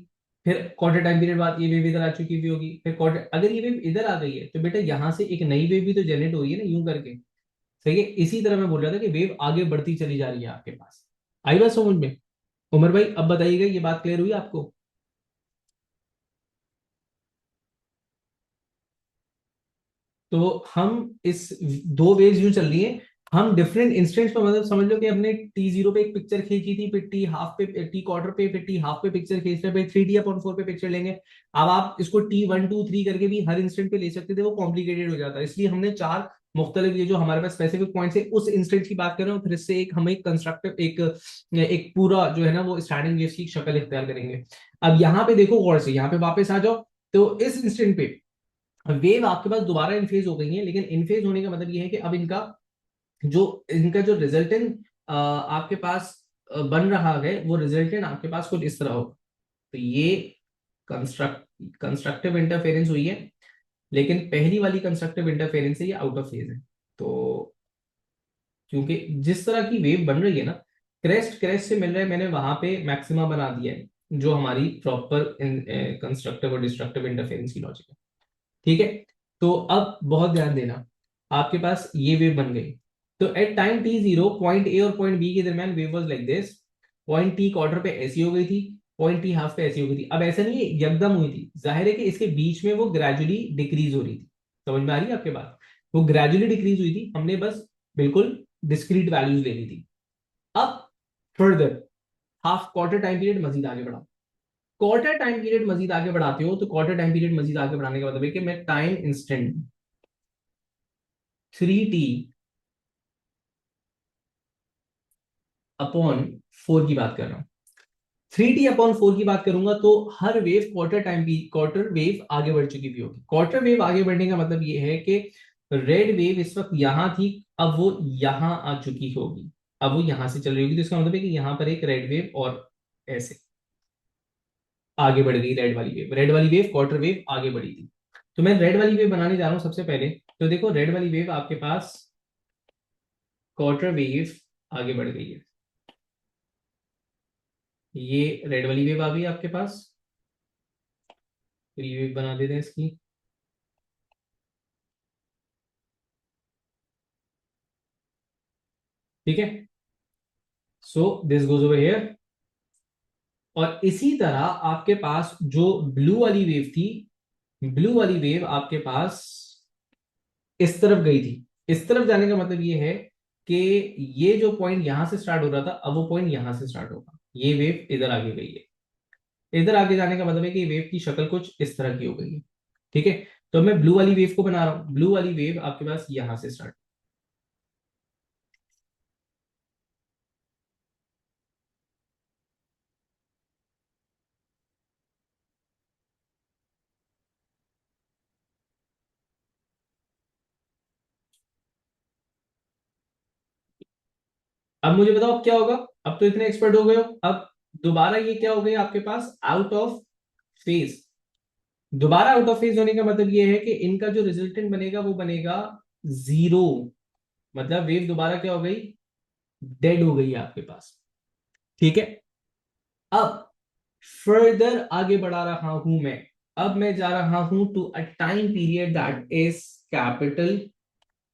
फिर क्वार्टर टाइम पीरियड बाद ये वेव इधर आ चुकी हुई होगी, फिर क्वार्टर, अगर ये वेव इधर आ गई है तो बेटा यहां से एक नई वेव भी तो जनरेट हो रही है ना, यूं करके। सही है, इसी तरह मैं बोल रहा था कि वेव आगे बढ़ती चली जा रही है आपके पास। आई बात समझ में? उमर भाई अब बताइएगा, ये बात क्लियर हुई आपको? तो हम इस दो वेव्स यूं चल रही हैं, हम डिफरेंट इंस्टेंट्स पर, मतलब समझ लो कि हमने टी जीरो पे एक पिक्चर खींची थी, फिर टी हाफ पे, टी क्वार्टर पे, फिर टी हाफ पे पिक्चर खींच रहे, फिर थ्री टी अपॉन फोर पे पिक्चर लेंगे। अब आप इसको टी वन टू थ्री करके भी हर इंस्टेंट पे ले सकते थे, वो कॉम्प्लिकेटेड हो जाता है, इसलिए हमने चार मुख्तलिफ, ये जो हमारे पास स्पेसिफिक पॉइंट है उस इंस्टेंट की बात कर रहे हो, फिर इससे एक हमें कंस्ट्रक्टिव एक एक पूरा जो है ना वो स्टैंडिंग वेव्स की शक्ल इख्तियार करेंगे। अब यहाँ पे देखो गौर से, यहाँ पे वापस आ जाओ। तो इस इंस्टेंट पे वेव आपके पास दोबारा इनफेज हो गई है, लेकिन इनफेज होने का मतलब ये है कि अब इनका जो रिजल्टेंट आपके पास बन रहा है, वो रिजल्टेंट आपके पास कुछ इस तरह होगा। तो ये कंस्ट्रक्टिव इंटरफेरेंस हुई है, लेकिन पहली वाली कंस्ट्रक्टिव इंटरफेरेंस है, ये आउट ऑफ फेज है। तो क्योंकि जिस तरह की वेव बन रही है ना, क्रेस्ट क्रेस्ट से मिल रहा है, मैंने वहां पे मैक्सिमा बना दिया है, जो हमारी प्रॉपर कंस्ट्रक्टिव और डिस्ट्रक्टिव इंटरफेरेंस की लॉजिक है। ठीक है, तो अब बहुत ध्यान देना, आपके पास ये वेव बन गई। तो at time T zero point A और पॉइंट बी के दरमियान wave was like this. Point T quarter पे ऐसी हो गई थी, पॉइंट टी हाफ पे ऐसी हो गई थी। अब ऐसा नहीं है यकदम हुई थी, जाहिर है कि इसके बीच में वो ग्रेजुअली डिक्रीज हो रही थी। समझ में आ रही है आपके बात? वो ग्रेजुअली डिक्रीज हुई थी, हमने बस बिल्कुल डिस्क्रीट वैल्यूज ले ली थी। अब further half quarter time period मजीद आगे बढ़ा, क्वार्टर टाइम पीरियड मजीद आगे बढ़ाते हो, तो क्वार्टर टाइम पीरियड मजीद आगे बढ़ाने का मतलब है कि मैं time instant three T upon four की बात कर रहा हूं। थ्री टी अपॉन फोर की बात करूंगा तो हर वेव क्वार्टर वेव आगे बढ़ चुकी भी होगी। क्वार्टर वेव आगे बढ़ने का मतलब ये है कि रेड वेव इस वक्त यहां थी, अब वो यहां आ चुकी होगी, अब वो यहां से चल रही होगी, तो इसका मतलब है कि यहां पर एक रेड वेव और ऐसे आगे बढ़ गई। रेड वाली वेव क्वार्टर वेव आगे बढ़ी थी। तो मैं रेड वाली वेव बनाने जा रहा हूं सबसे पहले। तो देखो रेड वाली वेव आपके पास क्वार्टर वेव आगे बढ़ गई है, ये रेड वाली वेव आ गई आपके पास। फिर ये वेव बना देते हैं इसकी। ठीक है, so this goes over here. और इसी तरह आपके पास जो ब्लू वाली वेव थी, ब्लू वाली वेव आपके पास इस तरफ गई थी। इस तरफ जाने का मतलब ये है कि ये जो पॉइंट यहां से स्टार्ट हो रहा था, अब वो पॉइंट यहां से स्टार्ट होगा, ये वेव इधर आगे गई है। इधर आगे जाने का मतलब है कि वेव की शक्ल कुछ इस तरह की हो गई है। ठीक है, तो मैं ब्लू वाली वेव को बना रहा हूं, ब्लू वाली वेव आपके पास यहां से स्टार्ट। अब मुझे बताओ अब क्या होगा। अब तो इतने एक्सपर्ट हो गए हो, अब दोबारा ये क्या हो गया आपके पास, आउट ऑफ फेज। दोबारा आउट ऑफ फेज होने का मतलब ये है कि इनका जो रिजल्टेंट बनेगा वो बनेगा जीरो। मतलब वेव दोबारा क्या हो गई, डेड हो गई है आपके पास। ठीक है, अब फर्दर आगे बढ़ा रहा हूं मैं। अब मैं जा रहा हूं to a time period that is capital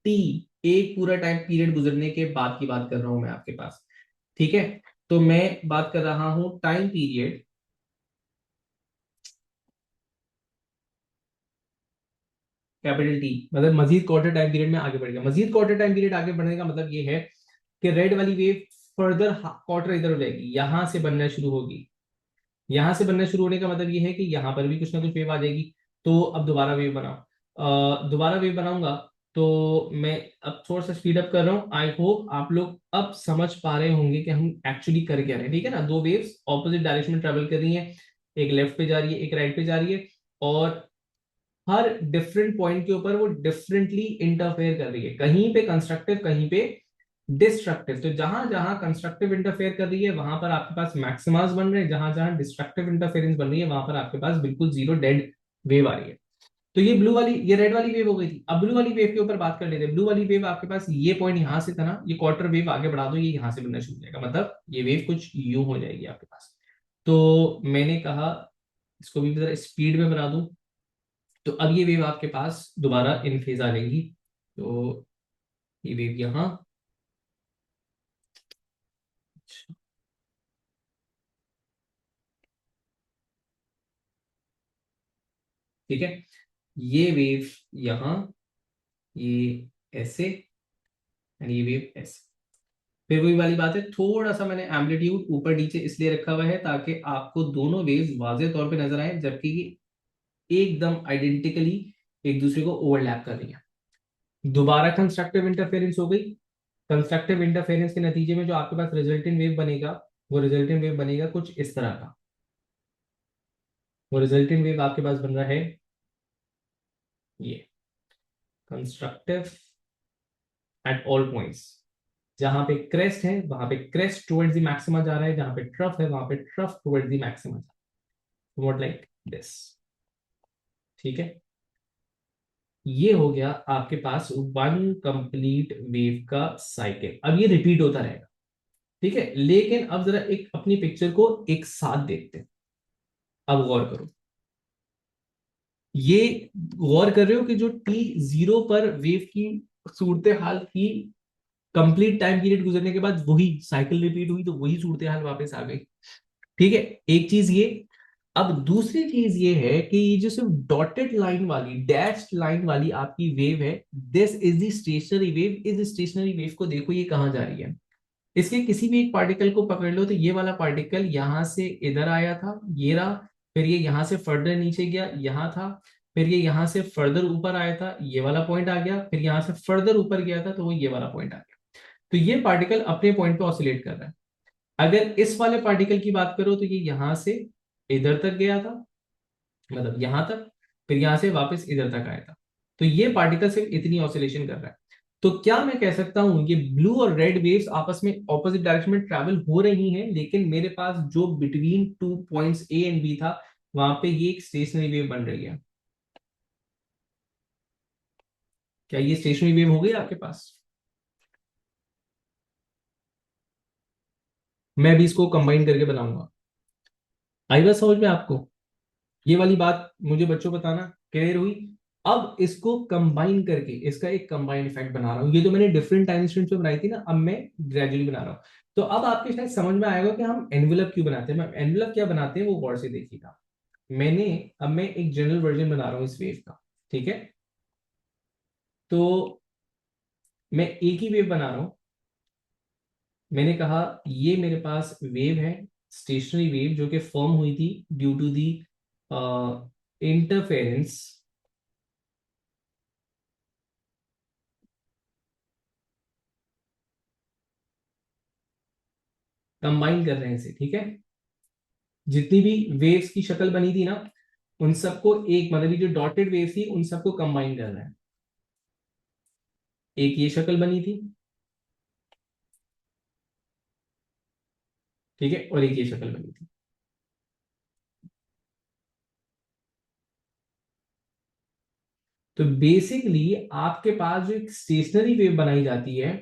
T. एक पूरा टाइम पीरियड गुजरने के बाद की बात कर रहा हूं मैं आपके पास। ठीक है, तो मैं बात कर रहा हूं टाइम पीरियड कैपिटल टी, मतलब मजीद क्वार्टर टाइम पीरियड में आगे बढ़ गया। मजीद क्वार्टर टाइम पीरियड आगे बढ़ने का मतलब ये है कि रेड वाली वेव फर्दर क्वार्टर इधर हो जाएगी, यहां से बनना शुरू होगी। यहां से बनना शुरू होने का मतलब ये है कि यहां पर भी कुछ ना कुछ वेव आ जाएगी। तो अब दोबारा वेव बनाओ, दोबारा वेव बनाऊंगा। तो मैं अब थोड़ा सा स्पीड अप कर रहा हूँ, आई होप आप लोग अब समझ पा रहे होंगे कि हम एक्चुअली कर क्या रहे हैं। ठीक है ना, दो वेव्स ऑपोजिट डायरेक्शन में ट्रेवल कर रही हैं, एक लेफ्ट पे जा रही है, एक राइट पे जा रही है, और हर डिफरेंट पॉइंट के ऊपर वो डिफरेंटली इंटरफेयर कर रही है, कहीं पे कंस्ट्रक्टिव कहीं पे डिस्ट्रक्टिव। तो जहां जहां कंस्ट्रक्टिव इंटरफेयर कर रही है वहां पर आपके पास मैक्सिमास बन रहे हैं, जहां जहां डिस्ट्रक्टिव इंटरफेरेंस बन रही है वहां पर आपके पास बिल्कुल जीरो डेड वेव आ रही है। तो ये ब्लू वाली, ये रेड वाली वेव हो गई थी। अब ब्लू वाली वेव के ऊपर बात कर लेते हैं। ब्लू वाली वेव आपके पास ये पॉइंट यहां से था ना, ये क्वार्टर वेव आगे बढ़ा दो, ये यहां से बनना शुरू हो जाएगा, मतलब ये वेव कुछ यूं हो जाएगी आपके पास। तो मैंने कहा इसको भी जरा स्पीड में बना दूं, तो अब ये वेव आपके पास दोबारा इन फेज आ जाएगी। तो ये वेव यहाँ, ठीक है, ये वेव यहाँ, ये ऐसे, and ये वेव ऐसे। फिर वही वाली बात है, थोड़ा सा मैंने एम्पलीट्यूड ऊपर नीचे इसलिए रखा हुआ है ताकि आपको दोनों वेव्स वाजे तौर पे नजर आए, जबकि ये एकदम आइडेंटिकली एक दूसरे को ओवरलैप कर रही है। दोबारा कंस्ट्रक्टिव इंटरफेरेंस हो गई। कंस्ट्रक्टिव इंटरफेरेंस के नतीजे में जो आपके पास रिजल्टेंट वेव बनेगा, वो रिजल्टेंट वेव बनेगा कुछ इस तरह का। वो रिजल्टेंट वेव आपके पास बन रहा है ये कंस्ट्रक्टिव एट ऑल पॉइंट्स। जहां पे क्रेस्ट है वहां पे क्रेस्ट टुवर्ड्स द मैक्सिमा जा रहा है, जहां पे ट्रफ है वहां पे ट्रफ टुवर्ड्स द मैक्सिमा जा रहा है, व्हाट लाइक दिस। ठीक है, ये हो गया आपके पास वन कंप्लीट वेव का साइकिल। अब ये रिपीट होता रहेगा, ठीक है, लेकिन अब जरा एक अपनी पिक्चर को एक साथ देखते हैं। अब गौर करो, ये गौर कर रहे हो कि जो टी जीरो पर वेव की सूरत हाल की कंप्लीट टाइम पीरियड गुजरने के बाद वही साइकिल रिपीट हुई, तो वही सूरत हाल वापस आ गई। ठीक है, एक चीज ये। अब दूसरी चीज ये है कि ये जो सिर्फ डॉटेड लाइन वाली, डैश्ड लाइन वाली आपकी वेव है, this is the stationary wave. इस स्टेशनरी वेव को देखो ये कहां जा रही है। इसके किसी भी एक पार्टिकल को पकड़ लो, तो ये वाला पार्टिकल यहां से इधर आया था, ये रहा, फिर ये यहां से फर्दर नीचे गया, यहां था, फिर ये यहां से फर्दर ऊपर आया था, ये वाला पॉइंट आ गया, फिर यहां से फर्दर ऊपर गया था, तो वो ये वाला पॉइंट आ गया। तो ये पार्टिकल अपने पॉइंट पे ऑसिलेट कर रहा है। अगर इस वाले पार्टिकल की बात करो, तो ये यहां से इधर तक गया था, मतलब यहां तक, फिर यहां से वापस इधर तक आया था। तो ये पार्टिकल सिर्फ इतनी ऑसिलेशन कर रहा है। तो क्या मैं कह सकता हूं ये ब्लू और रेड वेव्स आपस में ऑपोजिट डायरेक्शन में ट्रैवल हो रही हैं, लेकिन मेरे पास जो between two points A and B था, वहां पे ये एक स्टेशनरी वेव बन रही है। क्या ये स्टेशनरी वेव हो गई आपके पास? मैं भी इसको कंबाइन करके बनाऊंगा। आई बात समझ में आपको? ये वाली बात मुझे बच्चों बताना क्लियर हुई? अब इसको कंबाइन करके इसका एक कंबाइन इफेक्ट बना रहा हूं। ये जो मैंने डिफरेंट टाइम इंस्टेंट्स में बनाई थी ना, अब मैं ग्रेजुअली बना रहा हूं। तो अब आपके शायद समझ में आएगा कि हम एनवेलप क्यों बनाते हैं। मैं एनवेलप क्या बनाते हैं वो गौर से देखिएगा। मैंने, अब मैं एक जनरल वर्जन बना रहा हूँ इस वेव का, ठीक है। तो मैं एक ही वेव बना रहा हूं। मैंने कहा ये मेरे पास वेव है, स्टेशनरी वेव, जो कि फॉर्म हुई थी due to the interference. Combine कर रहे हैं इसे, ठीक है। जितनी भी वेव्स की शक्ल बनी थी ना, उन सबको एक, मतलब ये जो डॉटेड वेव थी उन सबको कंबाइन कर रहा है। एक ये शक्ल बनी थी, ठीक है, और एक ये शक्ल बनी थी। तो बेसिकली आपके पास जो एक स्टेशनरी वेव बनाई जाती है,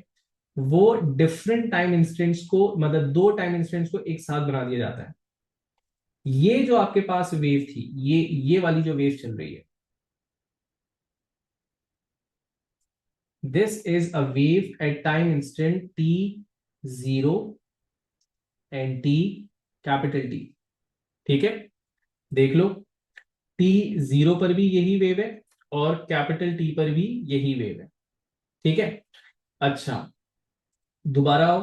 वो डिफरेंट टाइम इंस्टेंट्स को, मतलब दो टाइम इंस्टेंट्स को एक साथ बना दिया जाता है। ये जो आपके पास वेव थी, ये वाली जो वेव चल रही है, this is a wave eight time instant T zero and T capital T. ठीक है, देख लो, टी जीरो पर भी यही वेव है और कैपिटल टी पर भी यही वेव है, ठीक है। अच्छा, दोबारा आओ।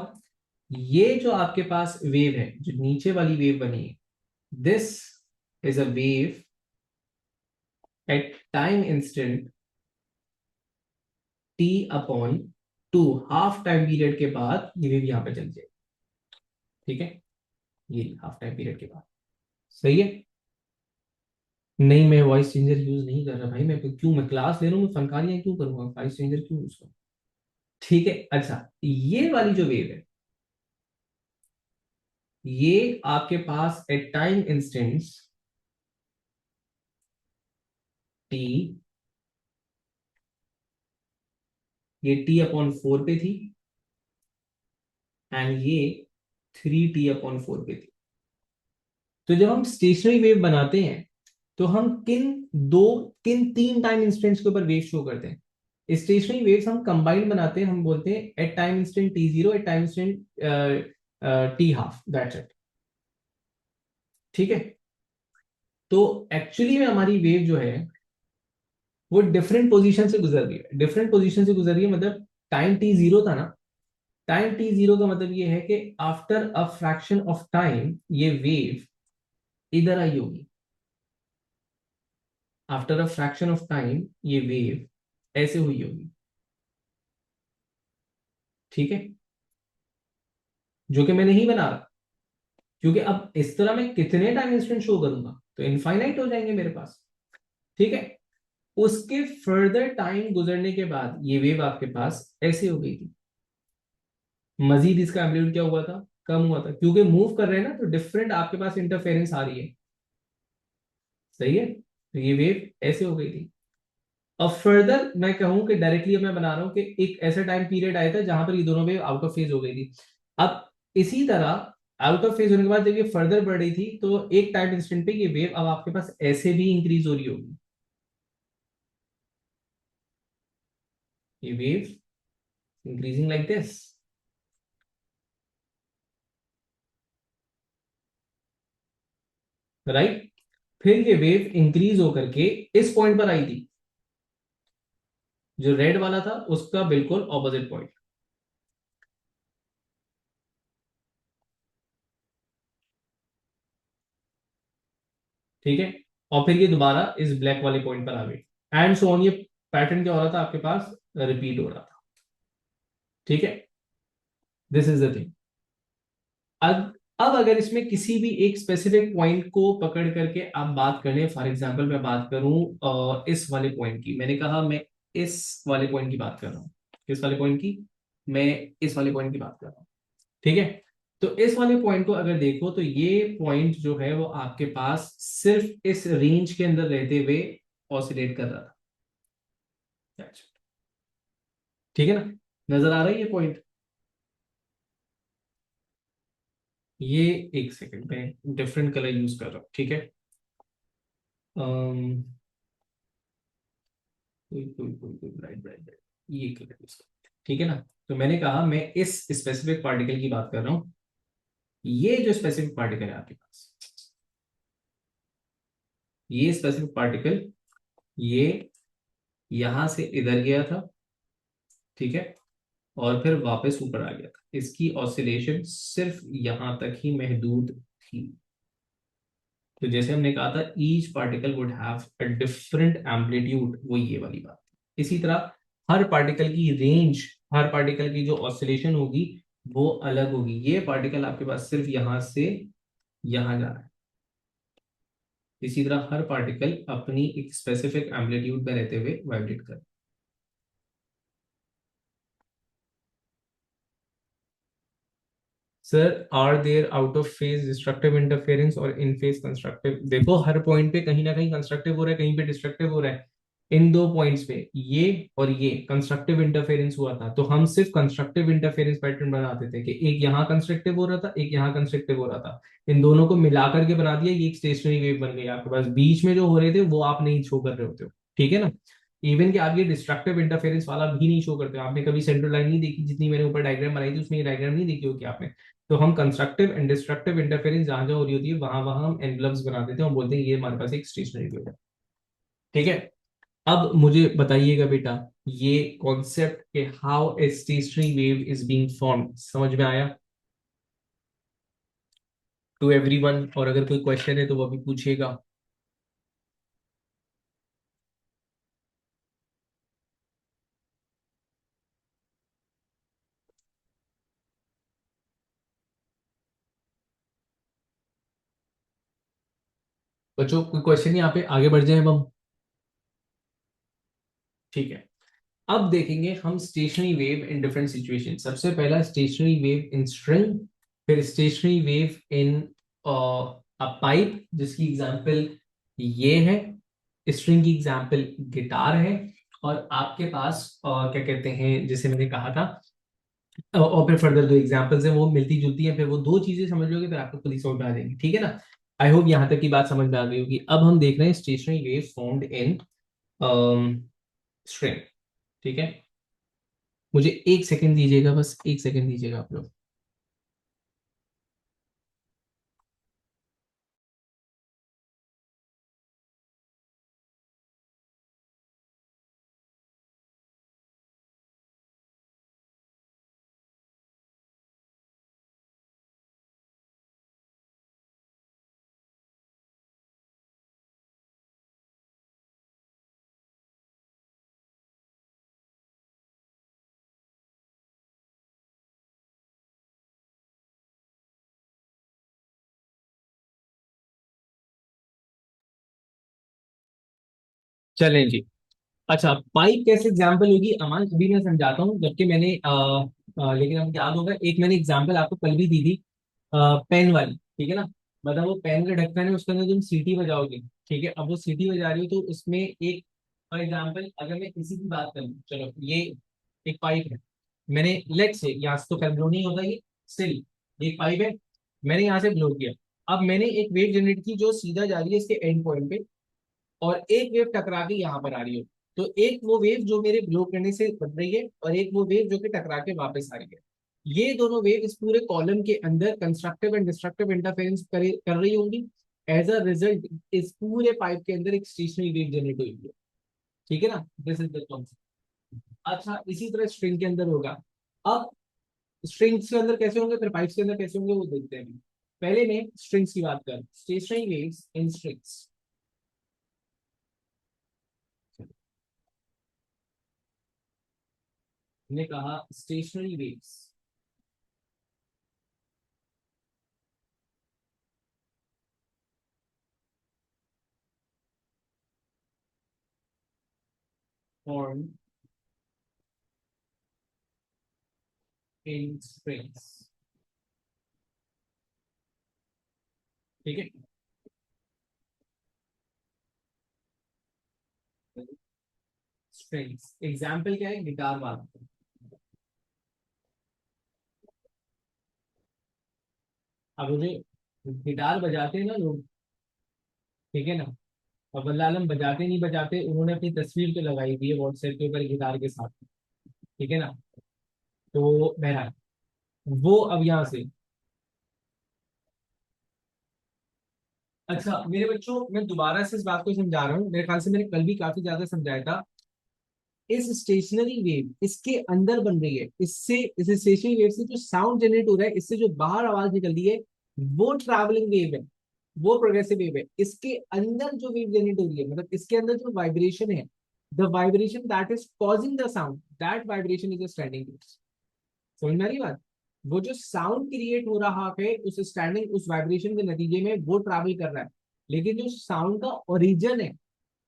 ये जो आपके पास वेव है, जो नीचे वाली वेव बनी है, this is a wave eight time instant T upon two. Half time period के बाद ये वेव यहां पे चल जाएगी, ठीक है, ये हाफ टाइम पीरियड के बाद। सही है? नहीं, मैं वॉइस चेंजर यूज नहीं कर रहा भाई। मैं क्लास ले रहा हूँ, मैं फनकारियां क्यों करूंगा, वॉइस चेंजर क्यों यूज करूँ? ठीक है, अच्छा, ये वाली जो वेव है, ये आपके पास एट टाइम इंस्टेंस टी ये t/4 पे थी एंड ये 3t/4 पे थी। तो जब हम स्टेशनरी वेव बनाते हैं तो हम किन तीन टाइम इंस्टेंट्स के ऊपर वेव शो करते हैं। स्टेशनरी वेव्स हम कंबाइंड बनाते हैं, हम बोलते हैं at time instant t0, at time instant t½ that's it. ठीक है। तो एक्चुअली में हमारी वेव जो है वो डिफरेंट पोजीशन से गुजर रही है, डिफरेंट पोजीशन से गुजर रही है, मतलब टाइम t0 था ना, टाइम t0 का मतलब ये है कि after a fraction of time ये वेव इधर आई होगी। After a fraction of time ये वेव ऐसे हुई होगी। ठीक है। जो कि मैं नहीं बना रहा, क्योंकि अब इस तरह मैं कितने टाइम इंस्टेंट शो करूंगा तो इनफाइनाइट हो जाएंगे मेरे पास। ठीक है। उसके फर्दर टाइम गुजरने के बाद ये वेव आपके पास ऐसे हो गई थी। मजीद इसका एम्पलीट्यूड क्या हुआ था, कम हुआ था, क्योंकि मूव कर रहे हैं ना तो डिफरेंट आपके पास इंटरफेरेंस आ रही है। सही है। तो ये वेव ऐसे हो गई थी। अब फर्दर मैं कहूं कि डायरेक्टली मैं बना रहा हूं कि एक ऐसा टाइम पीरियड आया था जहां पर ये दोनों वेव आउट ऑफ फेज हो गई थी। अब इसी तरह आउट ऑफ फेज होने के बाद जब ये फर्दर बढ़ रही थी तो एक टाइम इंस्टेंट पे ये वेव अब आपके पास ऐसे भी इंक्रीज हो रही होगी। ये wave increasing like this. Right. फिर ये वेव इंक्रीज होकर के इस पॉइंट पर आई थी, जो रेड वाला था उसका बिल्कुल ऑपोजिट पॉइंट। ठीक है। और फिर ये दोबारा इस ब्लैक वाले पॉइंट पर आ गई एंड सो ऑन। ये पैटर्न क्या हो रहा था आपके पास, रिपीट हो रहा था। ठीक है। This is the thing. अब अगर इसमें किसी भी एक स्पेसिफिक पॉइंट को पकड़ करके आप बात करें, फॉर एग्जांपल मैं बात करूं इस वाले पॉइंट की, मैंने कहा मैं इस वाले पॉइंट की बात कर रहा हूं। किस वाले पॉइंट की, मैं इस वाले पॉइंट की बात कर रहा हूं। ठीक है। तो इस वाले पॉइंट को अगर देखो तो ये पॉइंट जो है वो आपके पास सिर्फ इस रेंज के अंदर रहते हुए ऑसिलेट कर रहा था। ठीक है ना, नजर आ रहा है ये पॉइंट। ये एक सेकंड में डिफरेंट कलर यूज कर रहा हूं। ठीक है। अम्म, कोई कोई कोई कोई ब्राइट ब्राइट ब्राइट ये कलर यूज कर। ठीक है ना। तो मैंने कहा मैं इस स्पेसिफिक पार्टिकल की बात कर रहा हूं। ये जो स्पेसिफिक पार्टिकल है आपके पास, ये स्पेसिफिक पार्टिकल ये यहां से इधर गया था। ठीक है। और फिर वापस ऊपर आ गया था। इसकी ऑसिलेशन सिर्फ यहां तक ही महदूद थी। तो जैसे हमने कहा था each particle would have a different amplitude, वो ये वाली बात। इसी तरह हर पार्टिकल की रेंज, हर पार्टिकल की जो ऑसिलेशन होगी वो अलग होगी। ये पार्टिकल आपके पास सिर्फ यहां से यहां जा रहा है। इसी तरह हर पार्टिकल अपनी एक स्पेसिफिक एम्पलीट्यूड में रहते हुए वाइब्रेट कर। Sir are there out of phase destructive interference और इन फेज कंस्ट्रक्टिव? देखो हर पॉइंट पे कहीं ना कहीं कंस्ट्रक्टिव हो रहा है, कहीं पे डिस्ट्रक्टिव हो रहा है। इन दो पॉइंट्स पे ये और ये कंस्ट्रक्टिव इंटरफेरेंस हुआ था, तो हम सिर्फ कंस्ट्रक्टिव इंटरफेरेंस पैटर्न बनाते थे कि एक यहाँ कंस्ट्रक्टिव हो रहा था, एक यहाँ कंस्ट्रक्टिव हो रहा था। इन दोनों को मिलाकर के बना दिया, ये एक स्टेशनरी वेव बन गई आपके पास। बीच में जो हो रहे थे वो आप नहीं शो कर रहे होते हो। ठीक है ना। इवन कि आप ये डिस्ट्रक्टिव इंटरफेरेंस वाला भी नहीं शो करते हो। आपने कभी सेंट्रल लाइन नहीं देखी, जितनी मैंने ऊपर डायग्राम बनाई थी उसमें ये डायग्राम नहीं देखी होगी आपने। तो हम कंस्ट्रक्टिव एंड डिस्ट्रक्टिव इंटरफेरेंस जहां जहां हो रही होती है वहां वहां हम एनवलप्स बना देते हैं और बोलते हैं ये हमारे पास एक स्टेशनरी वेव है। ठीक है। अब मुझे बताइएगा बेटा, ये कॉन्सेप्ट के how a stationary wave is being form समझ में आया टू एवरीवन? और अगर कोई क्वेश्चन है तो वो भी पूछिएगा। बच्चों कोई क्वेश्चन यहाँ पे, आगे बढ़ जाए हम। ठीक है। अब देखेंगे हम stationary wave in different situation. सबसे पहला स्टेशनरी वेव इन स्ट्रिंग, फिर stationary wave in a pipe जिसकी एग्जांपल ये है, स्ट्रिंग की एग्जांपल गिटार है, और आपके पास क्या कहते हैं, जैसे मैंने कहा था, और फिर फर्दर दो एग्जांपल्स हैं वो मिलती जुलती हैं, फिर वो दो चीजें समझ लोगे फिर आपको पुलिस समझ में आ जाएंगी, ठीक है ना। आई होप यहाँ तक की बात समझ में आ गई होगी। अब हम देख रहे हैं stationery waves found in string, ठीक है। मुझे एक सेकंड दीजिएगा, बस एक सेकंड दीजिएगा आप लोग। चलें जी। अच्छा, पाइप कैसे एग्जाम्पल होगी अमान, अभी मैं समझाता हूँ, जबकि मैंने लेकिन अब याद होगा, एक मैंने एग्जाम्पल आपको कल भी दी थी, पेन वाली, ठीक है ना। मतलब वो पेन का ढक्कन है, उसके अंदर तुम सीटी बजाओगे, ठीक है। अब वो सीटी बजा रही हो तो उसमें एक, फॉर एग्जाम्पल अगर मैं किसी की बात करूँ, चलो ये एक पाइप है, मैंने लेट से यहाँ से तो कर ब्लो नहीं होता ये, स्टिल एक पाइप है, मैंने यहाँ से ब्लो किया। अब मैंने एक वेव जनरेट की जो सीधा जा रही है इसके एंड पॉइंट पे, और एक वेव टकरा के यहाँ पर आ रही हो। तो एक वो वेव जो मेरे ब्लो करने से बन रही है, और एक वो वेव जो कि टकरा के वापस आ रही है। ये दोनों वेव इस पूरे कॉलम के अंदर कंस्ट्रक्टिव एंड डिस्ट्रक्टिव इंटरफेरेंस कर रही होंगी। एज अ रिजल्ट इस पूरे पाइप के अंदर एक स्टेशनरी वेव जनरेट हुई है, ठीक है ना। This is the concept. अच्छा, इसी तरह स्ट्रिंग के अंदर होगा। अब स्ट्रिंग्स के अंदर कैसे होंगे, फिर पाइप्स के अंदर कैसे होंगे वो देखते हैं। पहले मैं स्ट्रिंग्स की बात कर, स्टेशनरी वेव्स इन स्ट्रिंग्स। ने कहा stationery waves formed in strings, ठीक है। स्ट्रिंग्स एग्जाम्पल क्या है, गिटार वाला। अब मुझे गिटार बजाते हैं ना लोग, ठीक है ना, और वल्लाह आलम बजाते नहीं बजाते, उन्होंने अपनी तस्वीर तो लगाई हुई है व्हाट्सएप के ऊपर गिटार के साथ, ठीक है ना। तो बहरहाल वो अब यहाँ से, अच्छा मेरे बच्चों मैं दोबारा से इस बात को समझा रहा हूँ, मेरे ख्याल से मैंने कल भी काफी ज्यादा समझाया था। इस स्टेशनरी वेव इसके अंदर बन रही है, इससे इस स्टेशनरी वेव से जो साउंड जनरेट हो रहा है, इससे जो बाहर आवाज निकल रही है, वो ट्रैवलिंग वेव है, वो प्रोग्रेसिव वेव है। इसके अंदर जो वेव जनरेट हो रही है, मतलब इसके अंदर जो वाइब्रेशन है, the vibration that is causing the sound, that vibration is a standing wave. समझ में आ रही बात। वो जो साउंड क्रिएट हो रहा है उस स्टैंडिंग उस वाइब्रेशन के नतीजे में वो ट्रैवल कर रहा है, लेकिन जो साउंड का ओरिजिन है,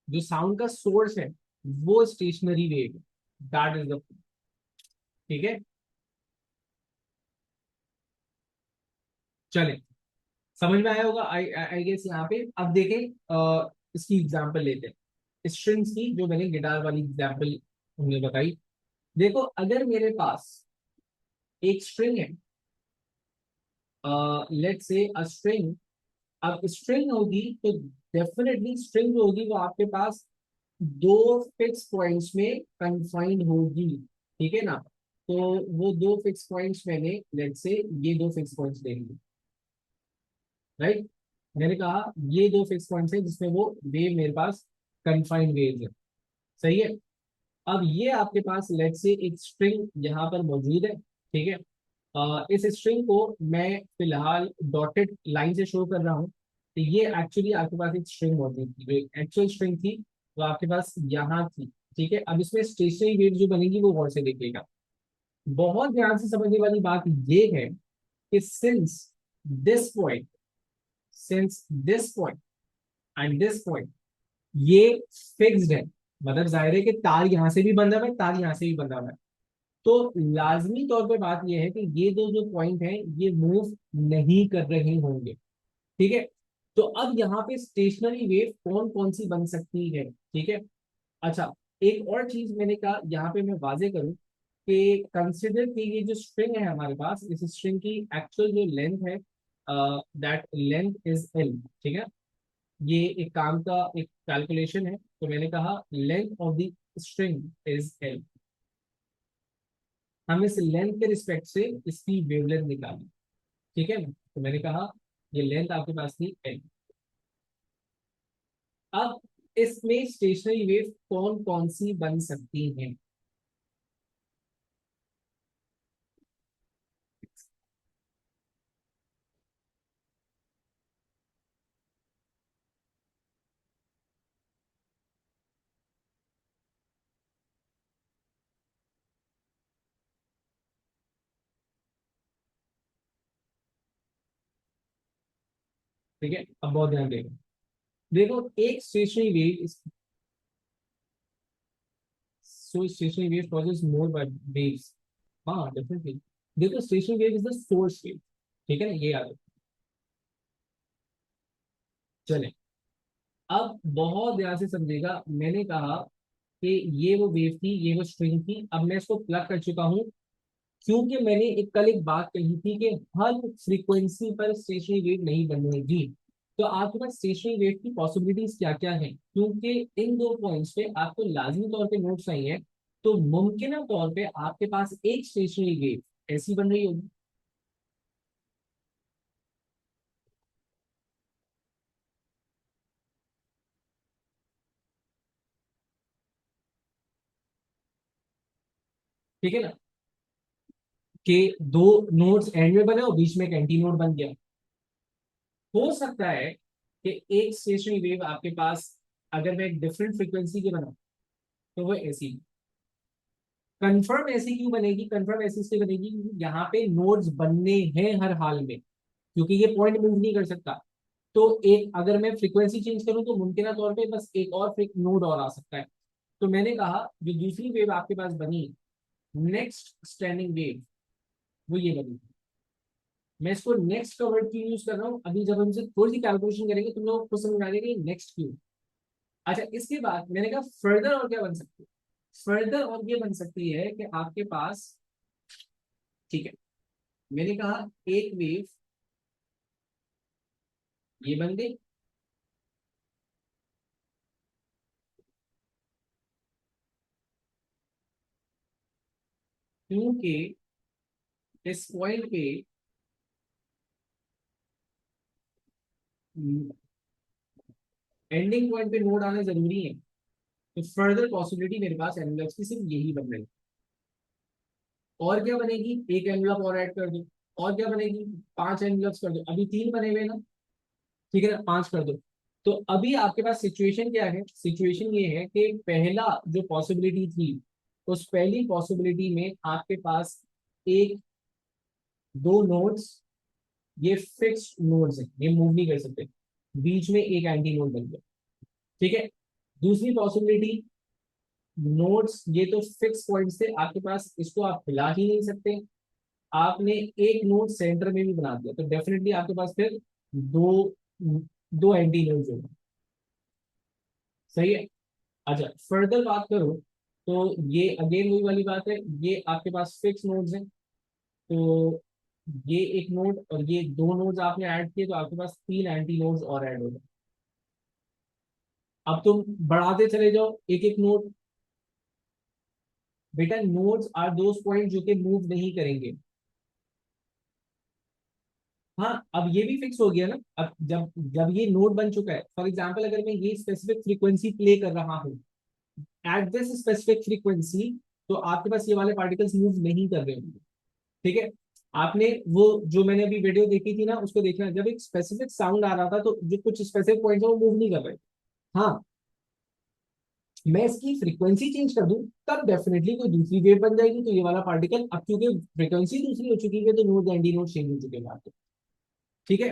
जो साउंड का सोर्स है, वो stationary wave, that is the, ठीक है। चले, समझ में आया होगा आई आई गेस यहाँ पे। अब देखें, इसकी एग्जांपल लेते हैं स्ट्रिंग्स की, जो मैंने गिटार वाली एग्जांपल हमने बताई। देखो अगर मेरे पास एक स्ट्रिंग है, लेट्स से अ स्ट्रिंग, अब स्ट्रिंग होगी तो डेफिनेटली स्ट्रिंग जो होगी वो आपके पास दो फिक्स पॉइंट्स में कंफाइंड होगी, ठीक है ना। तो वो दो फिक्स पॉइंट्स मैंने लेट्स से ये दो फिक्स पॉइंट्स ले लिए, राइट। मैंने कहा ये दो फिक्स पॉइंट्स है जिसमें वो वेव मेरे पास कंफाइंड वेव है, सही है। अब ये आपके पास लेट्स से एक स्ट्रिंग यहाँ पर मौजूद है, ठीक है। इस स्ट्रिंग को मैं फिलहाल डॉटेड लाइन से शो कर रहा हूँ। तो ये एक्चुअली आपके पास एक स्ट्रिंग मौजूद थी, जो एक्चुअल स्ट्रिंग थी वो आपके पास यहाँ थी, ठीक है। अब इसमें स्टेशनरी वेव जो बनेगी वो गौर से देखिएगा। बहुत ध्यान से समझने वाली बात ये है कि this point since this point and this point ये फिक्स्ड है, मतलब जाहिर है कि तार यहाँ से भी बंधा हुआ है, तार यहाँ से भी बंधा हुआ है। तो लाजमी तौर पे बात यह है कि ये दो जो पॉइंट है ये मूव नहीं कर रहे होंगे, ठीक है। तो अब यहाँ पे स्टेशनरी वेव कौन कौन सी बन सकती है, ठीक है। अच्छा, एक और चीज मैंने कहा यहाँ पे मैं वाजे करूं कि कंसिडर कि ये जो स्ट्रिंग है हमारे पास, इस स्ट्रिंग की एक्चुअल जो लेंथ है, दैट लेंथ इज एल, ठीक है। ये एक काम का एक कैलकुलेशन है, तो मैंने कहा length of the string is L. हम इस लेंथ के रिस्पेक्ट से इसकी वेवलेंथ निकाली, ठीक है ना। तो मैंने कहा ये लेंथ आपके पास थी एल। अब इसमें स्टेशनरी वेव कौन कौन सी बन सकती हैं? ठीक है, अब बहुत ध्यान देगा। देखो एक stationary wave, so stationary wave causes more waves। हाँ डेफिनेटली। देखो stationary wave is the source wave, ठीक है ना, ये याद रखो। चले, अब बहुत ध्यान से समझेगा। मैंने कहा कि ये वो वेव थी, ये वो स्ट्रिंग थी, अब मैं इसको प्लग कर चुका हूँ। क्योंकि मैंने कल एक बात कही थी कि हर फ्रीक्वेंसी पर स्टेशनरी वेव नहीं बनेगी। तो आपके पास स्टेशनरी वेव की पॉसिबिलिटीज क्या क्या है, क्योंकि इन दो पॉइंट्स पे आपको लाजमी तौर पे नोट्स चाहिए। तो मुमकिन तौर पे आपके पास एक स्टेशनरी वेव ऐसी बन रही होगी। ठीक है ना, कि दो नोड्स एंड में बने और बीच में एक एंटी नोड बन गया। हो सकता है कि एक स्टेशनरी वेव आपके पास, अगर मैं एक डिफरेंट फ्रीक्वेंसी की बनाऊं, तो वो ऐसी कंफर्म ऐसी क्यों बनेगी, कंफर्म ऐसी इसलिए बनेगी क्योंकि यहाँ पे नोड्स बनने हैं हर हाल में, क्योंकि ये पॉइंट मूव नहीं कर सकता। तो एक अगर मैं फ्रीक्वेंसी चेंज करूं तो मुमकिन तौर पे बस एक और नोड और आ सकता है। तो मैंने कहा जो दूसरी वेव आपके पास बनी, नेक्स्ट स्टैंडिंग वेव, वो ये बनी। मैं इसको नेक्स्ट का वर्ड क्यों यूज कर रहा हूँ, अभी जब हम इसे थोड़ी सी कैलकुलेशन करेंगे तुम लोग को समझ में आ जाएगा नेक्स्ट क्यों। अच्छा, इसके बाद मैंने कहा फर्दर और क्या बन सकती है। फर्दर और ये बन सकती है कि आपके पास, ठीक है, मैंने कहा एक वेव ये बन गई, क्योंकि इस पॉइंट पे एंडिंग पॉइंट पे नोड आना जरूरी है। तो फर्दर पॉसिबिलिटी मेरे पास एनवेलप्स की सिर्फ यही बन रही है। और क्या बनेगी, एक एनवेलप और ऐड कर दो। और क्या बनेगी, पांच एनवेलप्स कर दो, अभी तीन बने हुए ना, ठीक है ना, पांच कर दो। तो अभी आपके पास सिचुएशन क्या है, सिचुएशन ये है कि पहला जो पॉसिबिलिटी थी, उस पहली पॉसिबिलिटी में आपके पास एक दो नोड्स, ये फिक्स नोड्स हैं, ये मूव नहीं कर सकते, बीच में एक एंटी नोड बन गया, ठीक है। दूसरी पॉसिबिलिटी, नोड्स ये तो फिक्स पॉइंट्स थे आपके पास, इसको आप हिला ही नहीं सकते। आपने एक नोड सेंटर में भी बना दिया तो डेफिनेटली आपके पास फिर दो दो एंटी नोड्स होंगे, सही है। अच्छा, फर्दर बात करो तो ये अगेन वही वाली बात है, ये आपके पास फिक्स नोड्स हैं। तो ये एक नोड और ये दो नोड्स आपने ऐड किए तो आपके पास तीन एंटी नोड्स और ऐड हो गए। अब तुम बढ़ाते चले जाओ एक एक नोड। बेटा नोड्स आर दोस पॉइंट जो कि मूव नहीं करेंगे। हाँ, अब ये भी फिक्स हो गया ना। अब जब जब ये नोड बन चुका है, फॉर एग्जांपल अगर मैं ये स्पेसिफिक फ्रीक्वेंसी प्ले कर रहा हूँ एट दिस स्पेसिफिक फ्रीक्वेंसी, तो आपके पास ये वाले पार्टिकल्स मूव नहीं कर रहे होंगे, ठीक है। आपने वो जो मैंने अभी वीडियो देखी थी ना, उसको देखना, जब एक स्पेसिफिक साउंड आ रहा था तो जो कुछ स्पेसिफिक पॉइंट्स है वो मूव नहीं कर रहे। हाँ, मैं इसकी फ्रीक्वेंसी चेंज कर दूं तब डेफिनेटली कोई दूसरी वेव बन जाएगी, तो ये वाला पार्टिकल, अब क्योंकि फ्रीक्वेंसी दूसरी हो चुकी है तो नोड एंडी नोड चेंज हो चुके हैं आपके, ठीक है।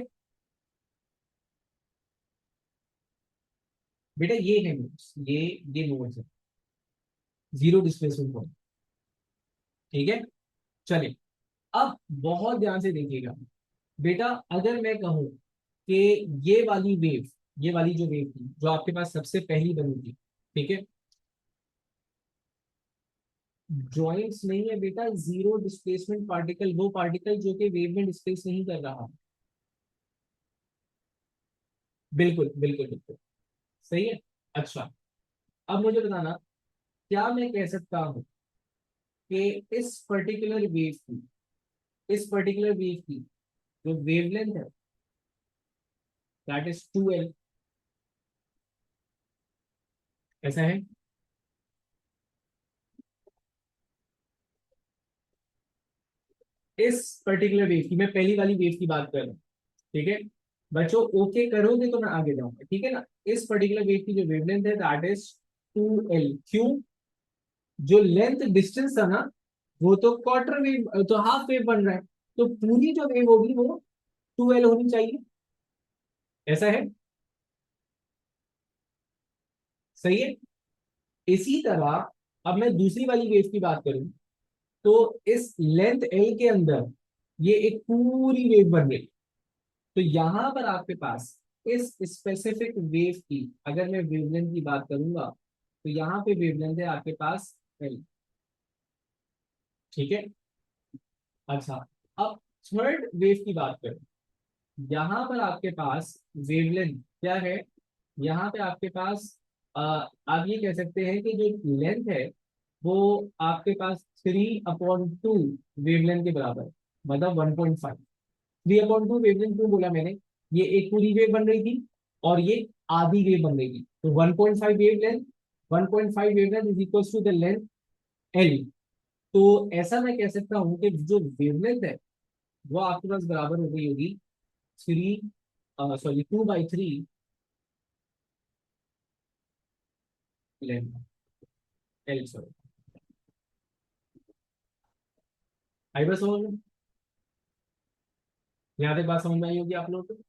बेटा ये है नोड्स, ये नोड्स है, जीरो डिस्प्लेसमेंट पॉइंट, ठीक है। चलिए, अब बहुत ध्यान से देखिएगा। बेटा अगर मैं कहूं कि ये वाली वेव, ये वाली जो वेव थी जो आपके पास सबसे पहली बनी थी, ठीक है, जॉइंट्स नहीं है बेटा, जीरो डिस्प्लेसमेंट पार्टिकल, वो पार्टिकल जो कि वेव में डिस्प्लेस नहीं कर रहा। बिल्कुल बिल्कुल बिल्कुल सही है। अच्छा, अब मुझे बताना, क्या मैं कह सकता हूँ कि इस पर्टिकुलर वेव की जो वेवलेंथ है दैट इज 2L, ऐसा है? इस पर्टिकुलर वेव की, मैं पहली वाली वेव की बात कर रहा हूँ, ठीक है बच्चों, ओके करोगे तो मैं आगे जाऊंगा, ठीक है ना। इस पर्टिकुलर वेव की जो वेवलेंथ है दैट इज 2L। क्यों? जो लेंथ डिस्टेंस था ना, वो तो क्वार्टर वेव, तो हाफ वेव बन रहा है, तो पूरी जो वेव होगी वो 2L होनी चाहिए, ऐसा है? सही है। इसी तरह अब मैं दूसरी वाली वेव की बात करूं, तो इस लेंथ L के अंदर ये एक पूरी वेव बन रही, तो यहां पर आपके पास इस स्पेसिफिक वेव की अगर मैं वेवलेंथ की बात करूंगा, तो यहाँ पे वेवलेंथ है आपके पास L, ठीक है। अच्छा, अब थर्ड वेव की बात करें, यहाँ पर आपके पास वेवलेंथ क्या है, यहाँ पे आपके पास आप ये कह सकते हैं कि जो लेंथ है वो आपके पास 3/2 वेवलेंथ के बराबर है, मतलब 1.5। 3/2 वेवलेंथ क्यों बोला मैंने, ये एक पूरी वेव बन रही थी और ये आधी वेव बन रही थी, तो 1.5 wavelength, 1.5 wavelength is equal to the length L. तो ऐसा मैं कह सकता हूँ कि जो वेवलेंथ है वो आपके पास बराबर हो गई होगी 3, सॉरी 2/3 लेंथ एल, सॉरी। आई बस समझ में, यहाँ तक बात समझ में आई होगी आप लोगों को,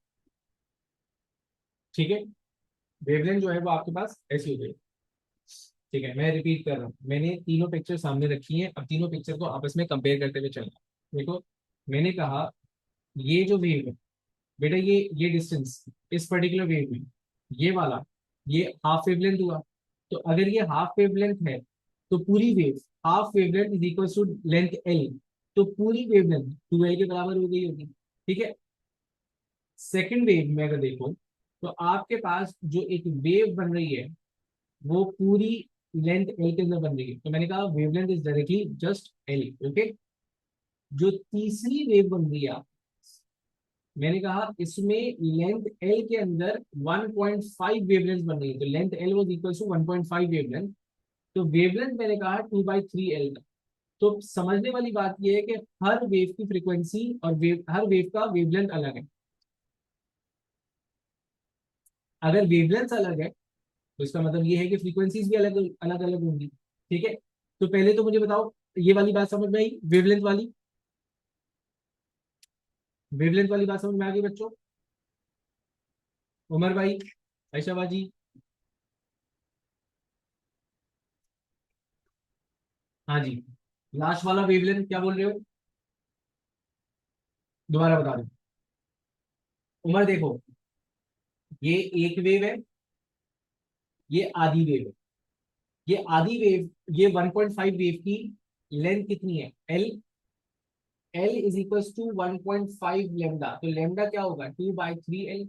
ठीक है। वेवलेंथ जो है वो आपके पास ऐसी हो गई, ठीक है। मैं रिपीट कर रहा हूँ, मैंने तीनों पिक्चर सामने रखी हैं, अब तीनों पिक्चर को आपस में कंपेयर करते हुए चलना। देखो, मैंने कहा ये जो वेव है बेटा, ये डिस्टेंस इस पर्टिकुलर वेव में, ये वाला, ये हाफ वेवलेंथ हुआ, तो अगर ये हाफ वेवलेंथ है तो पूरी wave half wavelength is equal to length L, तो पूरी वेवलेंथ 2L के बराबर हो गई होगी, ठीक है। सेकेंड वेव में अगर देखो, तो आपके पास जो एक वेव बन रही है वो पूरी लेंथ एल के अंदर बन रही है, तो मैंने कहा wavelength is directly just L, okay. जो तीसरी वेव बन रही है, मैंने कहा इसमें लेंथ एल के अंदर 1.5 वेवलेंथ बन रही है, तो length L was equal to 1.5 wavelength, तो वेवलेंथ मैंने कहा 2/3 एल। तो समझने वाली बात यह है कि हर वेव की फ्रीक्वेंसी और हर वेव का वेवलेंथ अलग है। अगर वेवलेंथ अलग है तो इसका मतलब ये है कि फ्रीक्वेंसीज भी अलग अलग अलग होंगी, ठीक है। तो पहले तो मुझे बताओ, ये वाली बात समझ में आई, वेवलेंथ वाली बात समझ में आ गई बच्चों? उमर भाई, ऐशा बाजी, हाँ जी। लास्ट वाला वेवलेंथ क्या बोल रहे हो, दोबारा बता दो। उमर देखो, ये एक वेव है, ये आधी वेव है, ये आधी वेव, ये 1.5 वेव की लेंथ कितनी है L, L is equal to 1.5 lambda, तो लेमडा क्या होगा 2/3 एल,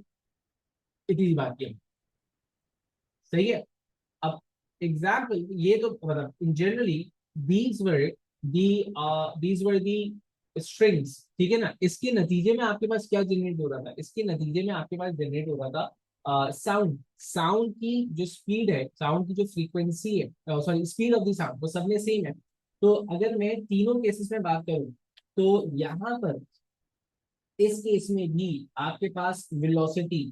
इतनी बात की, सही है। अब एग्जाम्पल, ये तो मतलब इन generally these were the these were the strings, ठीक है ना। इसके नतीजे में आपके पास क्या जनरेट हो रहा था, इसके नतीजे में आपके पास जनरेट हो रहा था साउंड। साउंड की जो स्पीड है, साउंड की जो फ्रीक्वेंसी है, sorry speed of the sound, वो सब में सेम है। तो अगर मैं तीनों केसेस में बात करूं, तो यहाँ पर इस केस में भी आपके पास वेलोसिटी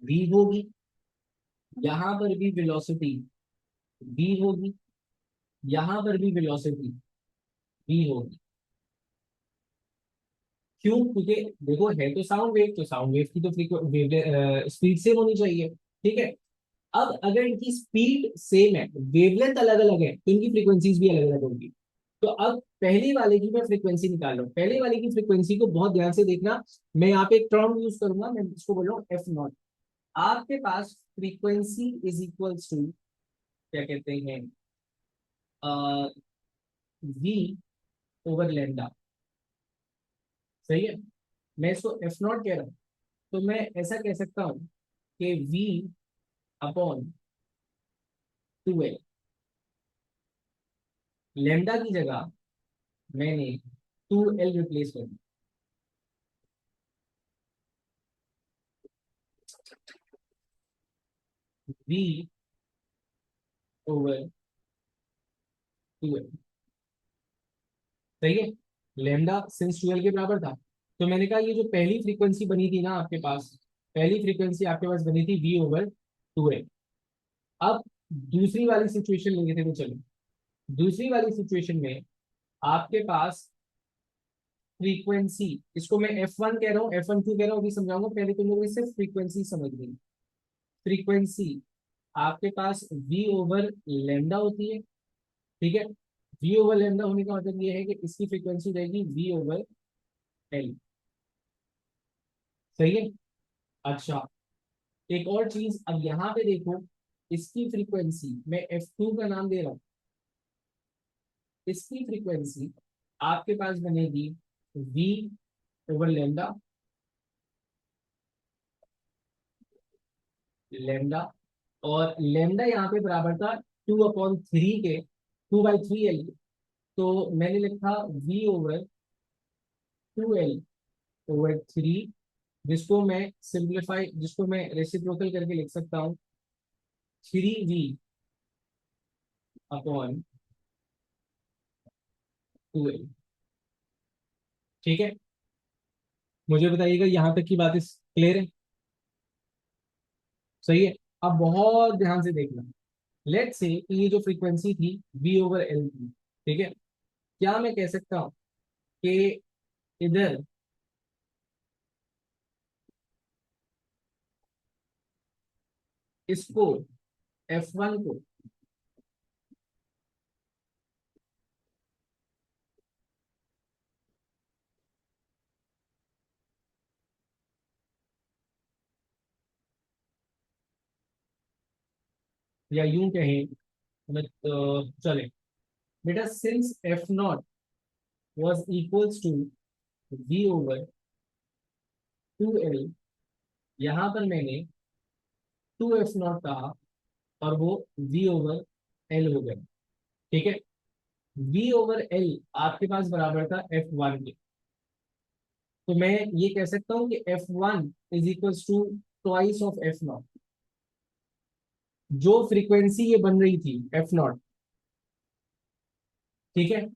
v होगी, यहाँ पर भी वेलोसिटी v होगी, यहाँ पर भी वेलोसिटी v होगी। क्यों? क्योंकि देखो, है तो साउंड वेव, तो साउंड वेव की तो स्पीड सेम होनी चाहिए, ठीक है। अब अगर इनकी स्पीड सेम है, वेवलेंथ अलग अलग है, तो इनकी फ्रीक्वेंसीज भी अलग अलग होंगी। तो अब पहले वाले की मैं फ्रीक्वेंसी निकाल रहा हूँ, पहले वाले की फ्रीक्वेंसी को बहुत ध्यान से देखना। मैं यहाँ पे एक टर्म यूज करूंगा, मैं इसको बोल रहा हूँ F0। आपके पास फ्रीक्वेंसी इज इक्वल टू क्या कहते हैं, वी ओवर लेमडा, सही है। मैं इसको एफ नॉट कह रहा हूँ, तो मैं ऐसा कह सकता हूँ कि वी अपॉन 2l, लेमडा की जगह मैंने 2l रिप्लेस कर दिया। वी ओवर 2l, सही है। लेमडा सिंस 2l के बराबर था, तो मैंने कहा ये जो पहली फ्रीक्वेंसी बनी थी ना आपके पास, पहली फ्रीक्वेंसी आपके पास बनी थी वी ओवर 2l। अब दूसरी वाली सिचुएशन लेंगे थे, तो चलो दूसरी वाली सिचुएशन में आपके पास फ्रीक्वेंसी, इसको मैं F1 कह रहा हूँ, F1 क्यों कह रहा हूँ अभी समझाऊंगा, पहले तुम लोग इससे फ्रीक्वेंसी समझ गई। फ्रीक्वेंसी आपके पास v ओवर लेमडा होती है, ठीक है। v ओवर लेमडा होने का मतलब ये है कि इसकी फ्रीक्वेंसी रहेगी v ओवर एल, सही है। अच्छा, एक और चीज, अब यहाँ पे देखो, इसकी फ्रीक्वेंसी मैं F2 का नाम दे रहा हूँ, इसकी फ्रीक्वेंसी आपके पास बनेगी v ओवर लेमडा, लेमडा, और लेमडा यहाँ पे बराबर था 2/3 के, 2/3l, तो मैंने लिखा v ओवर 2l ओवर 3, जिसको मैं सिंप्लीफाई, जिसको मैं रेसिप्रोकल करके लिख सकता हूँ 3v अपॉन 2l, ठीक है। मुझे बताइएगा यहाँ तक की बात क्लियर है, सही है। अब बहुत ध्यान से देखना, लेट से कि ये जो फ्रीक्वेंसी थी v ओवर एल थी, ठीक है। क्या मैं कह सकता हूँ कि इधर इसको F1 को या यूं कहें, चले बेटा, since F0 was equals to v over 2l, यहाँ पर मैंने 2f0 कहा और वो v ओवर l हो गया, ठीक है। v ओवर l आपके पास बराबर था F1 के, तो मैं ये कह सकता हूँ कि F1 is equals to twice of F0। जो फ्रीक्वेंसी ये बन रही थी F0, ठीक है,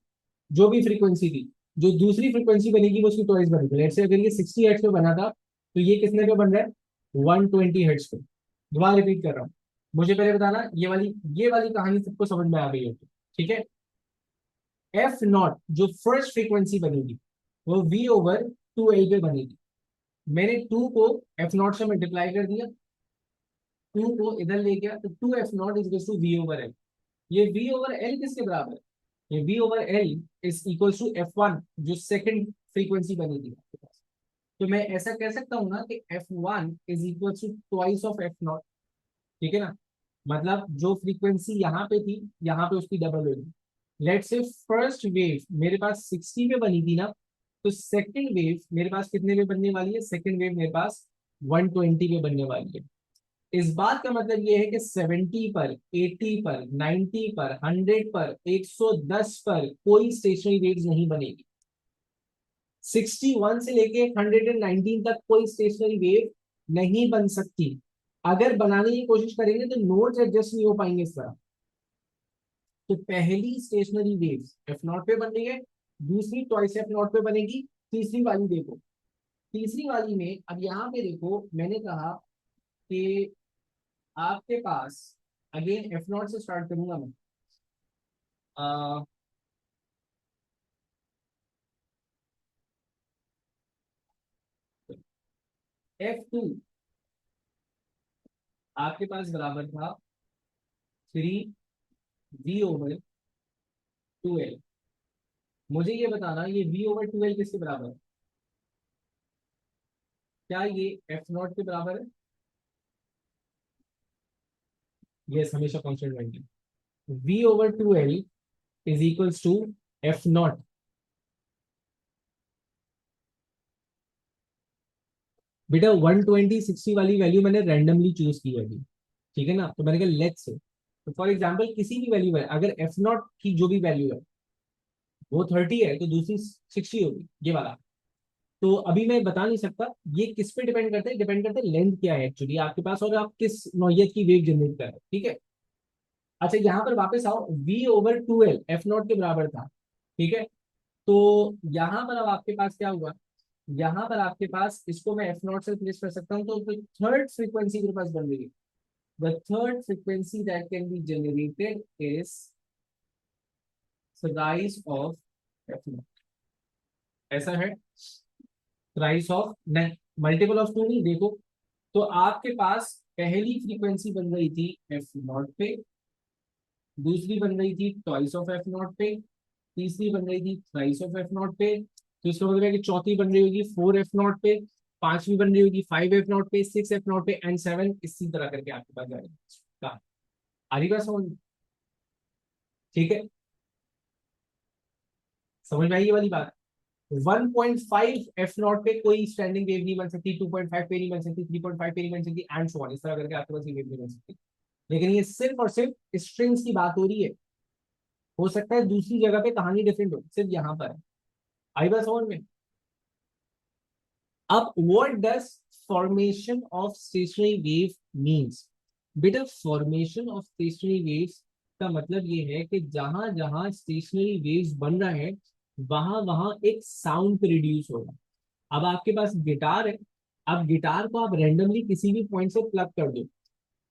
जो भी फ्रीक्वेंसी थी, जो दूसरी फ्रीक्वेंसी बनेगी वो उसकी ट्वाइस बनेगी। लेट्स से अगर ये 60 हर्ट्ज पे बना था, तो ये कितने पे बन रहा है, 120 हर्ट्ज पे। दोबारा रिपीट कर रहा हूँ, मुझे पहले बताना ये वाली कहानी सबको समझ में आ गई होगी, ठीक है। F0 जो फर्स्ट फ्रीक्वेंसी बनेगी वो v ओवर 2l पे बनेगी। मैंने 2 को F0 से मल्टीप्लाई कर दिया, 2 को इधर ले गया, तो 2f0 is two v over L. ये v ओवर एल किसके बराबर है, ये v ओवर एल इज इक्वल टू F1 जो सेकंड फ्रीक्वेंसी बनेगी आपके पास। तो मैं ऐसा कह सकता हूँ ना कि F1 is equal to twice of F0, ठीक है ना। मतलब जो फ्रीक्वेंसी यहाँ पे थी, यहाँ पे उसकी डबल होगी। लेट से फर्स्ट वेव मेरे पास 60 पे बनी थी ना, तो सेकंड वेव मेरे पास कितने पे बनने वाली है, सेकंड वेव मेरे पास 120 पे बनने वाली है। इस बात का मतलब ये है कि 70 पर, 80 पर, 90 पर, 100 पर, 110 पर कोई स्टेशनरी वेव्स नहीं बनेगी। 61 से लेके 119 तक कोई स्टेशनरी वेव नहीं बन सकती। अगर बनाने की कोशिश करेंगे तो नोड्स एडजस्ट नहीं हो पाएंगे इस तरह। तो पहली स्टेशनरी वेव F0 पे बन रही है, दूसरी ट्वाइस F0 पे बनेगी, तीसरी वाली देखो, तीसरी वाली में अब यहाँ पे देखो, मैंने कहा कि आपके पास, अगेन F0 से स्टार्ट करूंगा मैं, F2 आपके पास बराबर था 3v/2l। मुझे ये बताना, ये v/2l किसके बराबर है, क्या ये F0 के बराबर है। यस, हमेशा कांस्टेंट रहेंगे। v/2l is equals to F not. बेटा 120/60 वाली वैल्यू मैंने रैंडमली चूज की है अभी, ठीक है ना। तो मैंने कहा लेट्स से, तो फॉर एग्जांपल किसी भी वैल्यू है, अगर एफ नॉट की जो भी वैल्यू है वो 30 है तो दूसरी 60 होगी, ये वाला। तो अभी मैं बता नहीं सकता ये किस पे डिपेंड करता है, डिपेंड करता है लेंथ क्या है एक्चुअली आपके पास, और आप किस नौयत की वेव जनरेट कर रहे हैं, ठीक है। अच्छा यहाँ पर वापस आओ, V/2L एफ नॉट के बराबर था, ठीक है। तो यहाँ पर अब आपके पास क्या हुआ, यहाँ पर आपके पास इसको मैं एफ नॉट से रिप्लेस कर सकता हूँ, तो थर्ड फ्रीक्वेंसी मेरे पास बन गई है। The third frequency that can be generated is rise of F not, ऐसा है। राइज ऑफ नहीं, मल्टीपल ऑफ टू नहीं, देखो। तो आपके पास पहली फ्रीक्वेंसी बन रही थी एफ नॉट पे, दूसरी बन रही थी ट्वाइस ऑफ एफ नॉट पे, तीसरी बन रही थी थ्राइस ऑफ एफ नॉट पे, तो इसका मतलब है कि चौथी बन रही होगी 4 एफ नॉट पे, पांचवी बन रही होगी 5 एफ नॉट पे, 6 एफ नॉट पे एंड 7, इसी तरह करके आपके पास जाएगा। आ रही बात समझ में? ठीक है, समझ में आई ये वाली बात। 1.5 एफ नॉट पे कोई स्टैंडिंग वेव नहीं बन सकती, 2.5 पे नहीं बन सकती, 3.5 पे नहीं बन सकती एंड सो ऑन, इस तरह करके आपके पास ये वेव नहीं बन सकती। लेकिन ये सिर्फ और सिर्फ स्ट्रिंग्स की बात हो रही है, हो सकता है दूसरी जगह पे कहानी डिफरेंट हो, सिर्फ यहाँ पर है। आई बात समझ में? अब what does formation of stationary wave means? बेटा फॉर्मेशन ऑफ स्टेशनरी वेव्स का मतलब ये है कि जहां जहां स्टेशनरी वेव्स बन रहा है वहां वहां एक साउंड प्रोड्यूस होगा। अब आपके पास गिटार है, अब गिटार को आप रैंडमली किसी भी पॉइंट से प्लग कर दो,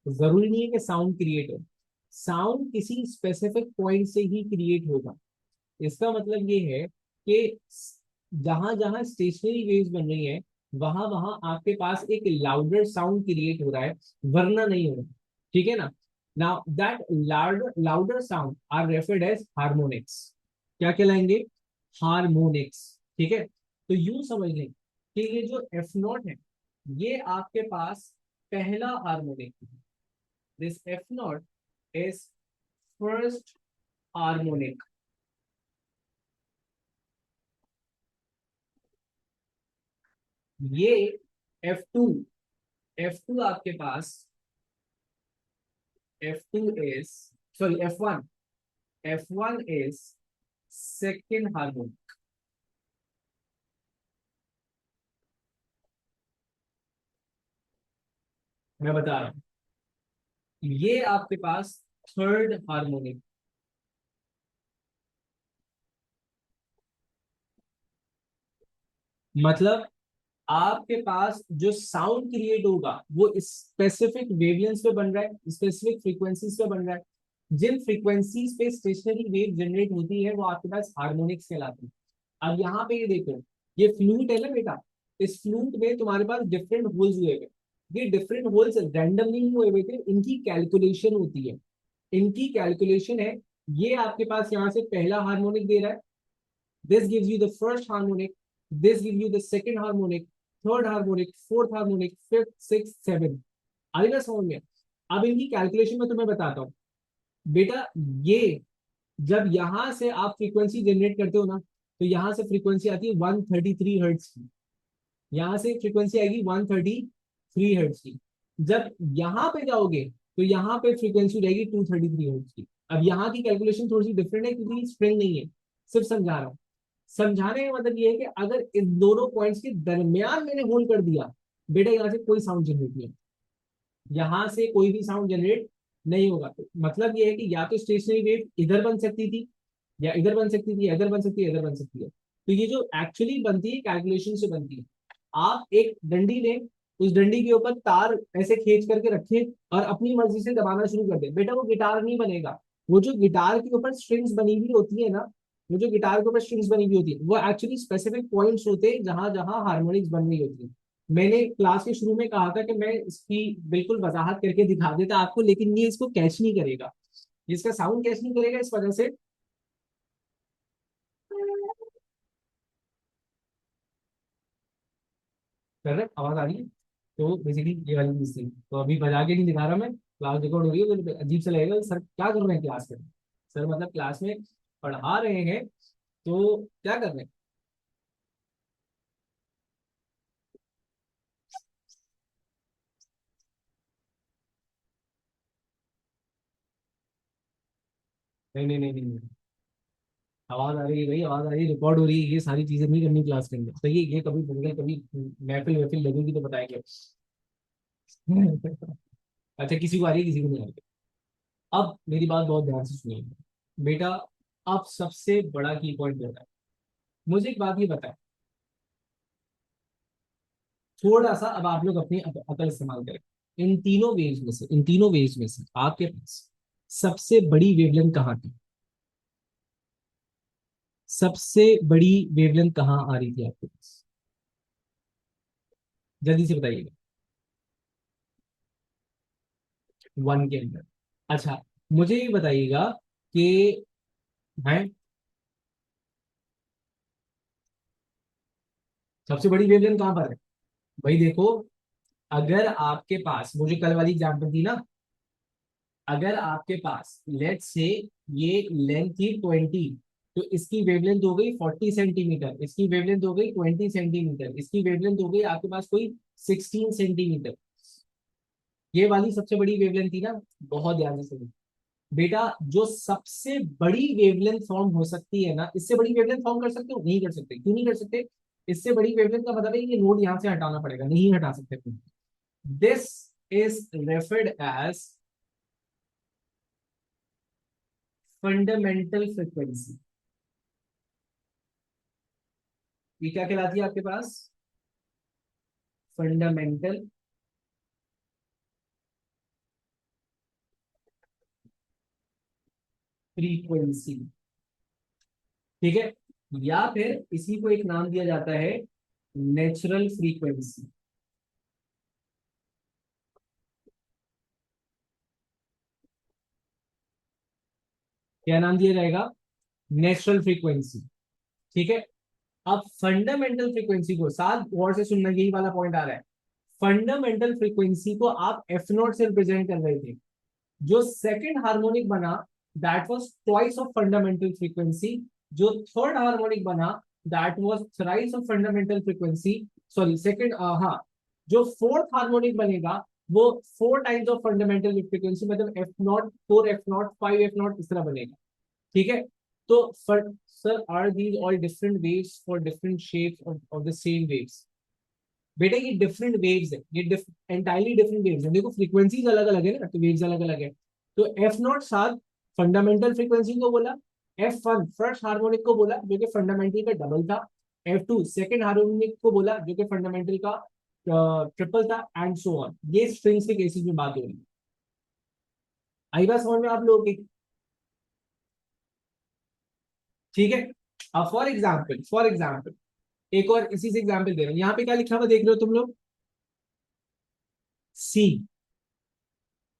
जरूरी नहीं है कि साउंड क्रिएट हो, साउंड किसी स्पेसिफिक पॉइंट से ही क्रिएट होगा। इसका मतलब ये है कि जहां जहां स्टेशनरी वेव्स बन रही है वहां वहां आपके पास एक लाउडर साउंड क्रिएट हो रहा है, वरना नहीं हो रहा, ठीक है ना। Now that louder sound are referred as harmonics. क्या कहलाएंगे? हार्मोनिक्स, ठीक है। तो यूं समझ लें कि ये जो एफ नॉट है ये आपके पास पहला harmonic, this F not is first harmonic. ये F2, F2 आपके पास, F2 is, sorry F1, F1 is second harmonic. मैं बता रहा हूं, ये आपके पास थर्ड हार्मोनिक। मतलब आपके पास जो साउंड क्रिएट होगा वो स्पेसिफिक वेवलेंथ पे बन रहा है, स्पेसिफिक फ्रीक्वेंसीज पे बन रहा है। जिन फ्रीक्वेंसीज पे स्टेशनरी वेव जनरेट होती है वो आपके पास हार्मोनिक्स कहलाती है। अब यहाँ पे ये देखो, ये फ्लूट है ना बेटा, इस फ्लूट में तुम्हारे पास डिफरेंट होल्स हुए हुए, ये डिफरेंट होल्स रैंडमली नहीं हुए हुए थे, इनकी कैलकुलेशन होती है, इनकी कैलकुलेशन है। ये आपके पास यहाँ से पहला हार्मोनिक दे रहा है, this gives you the first harmonic, this gives you the second harmonic, third harmonic, fourth harmonic, fifth, sixth, seventh। आई ना समझ में? अब इनकी कैलकुलेशन में तुम्हें बताता हूँ बेटा। ये जब यहां से आप फ्रीक्वेंसी जनरेट करते हो ना, तो यहां से फ्रीक्वेंसी आती है 133 हर्ट्ज की, यहाँ से फ्रीक्वेंसी आएगी 133 हर्ट्ज की। जब यहाँ पे जाओगे तो यहाँ पे फ्रीक्वेंसी रहेगी 233 हर्ट्ज की। अब यहाँ की कैलकुलेशन थोड़ी सी डिफरेंट है क्योंकि स्प्रिंग नहीं है, सिर्फ समझा रहा हूँ। समझाने का मतलब ये है कि अगर इन दोनों पॉइंट्स के दरमियान मैंने होल्ड कर दिया, बेटा यहाँ से कोई साउंड जनरेट नहीं, यहाँ से कोई भी साउंड जनरेट नहीं होगा। तो मतलब ये है कि या तो स्टेशनरी वेव इधर बन सकती थी, या इधर बन सकती थी, या इधर बन सकती है, इधर बन सकती है। तो ये जो एक्चुअली बनती है कैलकुलेशन से बनती है। आप एक डंडी लें, उस डंडी के ऊपर तार ऐसे खींच करके रखें और अपनी मर्जी से दबाना शुरू कर दें, बेटा वो गिटार नहीं बनेगा। वो जो गिटार के ऊपर स्ट्रिंग्स बनी हुई होती है ना, वो जो गिटार के ऊपर स्ट्रिंग्स बनी हुई होती है वो एक्चुअली स्पेसिफिक पॉइंट्स होते हैं जहां जहां हार्मोनिक्स बन रही होती है। मैंने क्लास के शुरू में कहा था कि मैं इसकी बिल्कुल वजाहत करके दिखा देता आपको, लेकिन ये इसको कैच नहीं करेगा, इसका साउंड कैच नहीं करेगा, इस वजह से। कर रहे आवाज आ रही है? तो बेसिकली ये वाली चीज थी, तो अभी बजा के नहीं दिखा रहा मैं, क्लास रिकॉर्ड हो रही है, तो अजीब से लगेगा सर क्या कर रहे हैं क्लास में। सर मतलब क्लास में पढ़ा रहे हैं तो क्या कर रहे हैं? नहीं नहीं नहीं नहीं नहीं। आवाज आ रही है भाई, आवाज आ रही है, रिकॉर्ड हो रही है, ये सारी चीजें नहीं करनी क्लास के अंदर, तो ये कभी दंगल, कभी महफिल वहफिल लगेगी तो बताएंगे। अच्छा, किसी को आ रही है, किसी को नहीं आ रही। अब मेरी बात बहुत ध्यान से सुनिए बेटा। अब सबसे बड़ा की पॉइंट होता है, मुझे एक बात ये बताए, थोड़ा सा अब आप लोग अपनी अकल इस्तेमाल करें। इन तीनों वेव्स में से आपके पास सबसे बड़ी वेवलेंथ कहाँ थी? सबसे बड़ी वेवलेंथ कहाँ आ रही थी आपके पास? जल्दी से बताइएगा। वन के अंदर। अच्छा, मुझे ये बताइएगा कि है सबसे बड़ी वेवलेंथ कहाँ पर है? भाई देखो, अगर आपके पास, मुझे कल वाली एग्जांपल थी ना, अगर आपके पास लेट से ये लेंथ थी 20, तो इसकी वेवलेंथ हो गई 40 सेंटीमीटर, इसकी वेवलेंथ हो गई 20 सेंटीमीटर, इसकी वेवलेंथ हो गई आपके पास कोई 16 सेंटीमीटर। ये वाली सबसे बड़ी वेवलेंथ थी ना। बहुत ध्यान से सुनिए बेटा, जो सबसे बड़ी वेवलेंथ फॉर्म हो सकती है ना, इससे बड़ी वेवलेंथ फॉर्म कर सकते हो? नहीं कर सकते। क्यों नहीं कर सकते? इससे बड़ी वेवलेंथ का मतलब है ये नोड यहां से हटाना पड़ेगा, नहीं हटा सकते। This is referred as fundamental frequency. ये क्या कहलाती है आपके पास? Fundamental frequency. ठीक है, या फिर इसी को एक नाम दिया जाता है नेचुरल फ्रीक्वेंसी। क्या नाम दिया जाएगा? Natural frequency. ठीक है। अब फंडामेंटल फ्रीक्वेंसी को साथ गौर से सुनना, यही वाला पॉइंट आ रहा है। फंडामेंटल फ्रीक्वेंसी को आप एफ नॉट से रिप्रेजेंट कर रहे थे। जो सेकंड हार्मोनिक बना, that was twice of fundamental frequency. जो थर्ड हार्मोनिक बना, that was thrice of fundamental frequency. Sorry, second, हाँ, जो फोर्थ हार्मोनिक बनेगा वो four times of fundamental frequency, मतलब F naught four, F naught five, F naught, इस तरह बनेगा। ठीक है। तो फर sir, are these all different waves for different shapes of the same waves? बेटा ये डिफरेंट वेव्स है, ये एंटायरली डिफरेंट वेव्स है। देखो फ्रीक्वेंसीज अलग अलग है ना, तो वेव्स अलग अलग है। तो एफ नॉट साथ फंडामेंटल फ्रीक्वेंसी को बोला, एफ वन फर्स्ट हार्मोनिक को बोला जो कि फंडामेंटल का डबल था, एफ टू सेकेंड हार्मोनिक को बोला जो कि फंडामेंटल का ट्रिपल था, एंड सो ऑन। ये स्ट्रिंग्स के केसेस में बात हो रही है। आई बात समझ में आप लोगों की? ठीक है। अब फॉर एग्जाम्पल एक और इसी से एग्जाम्पल दे रहा हूं। यहाँ पे क्या लिखा हुआ देख रहे हो तुम लोग? सी।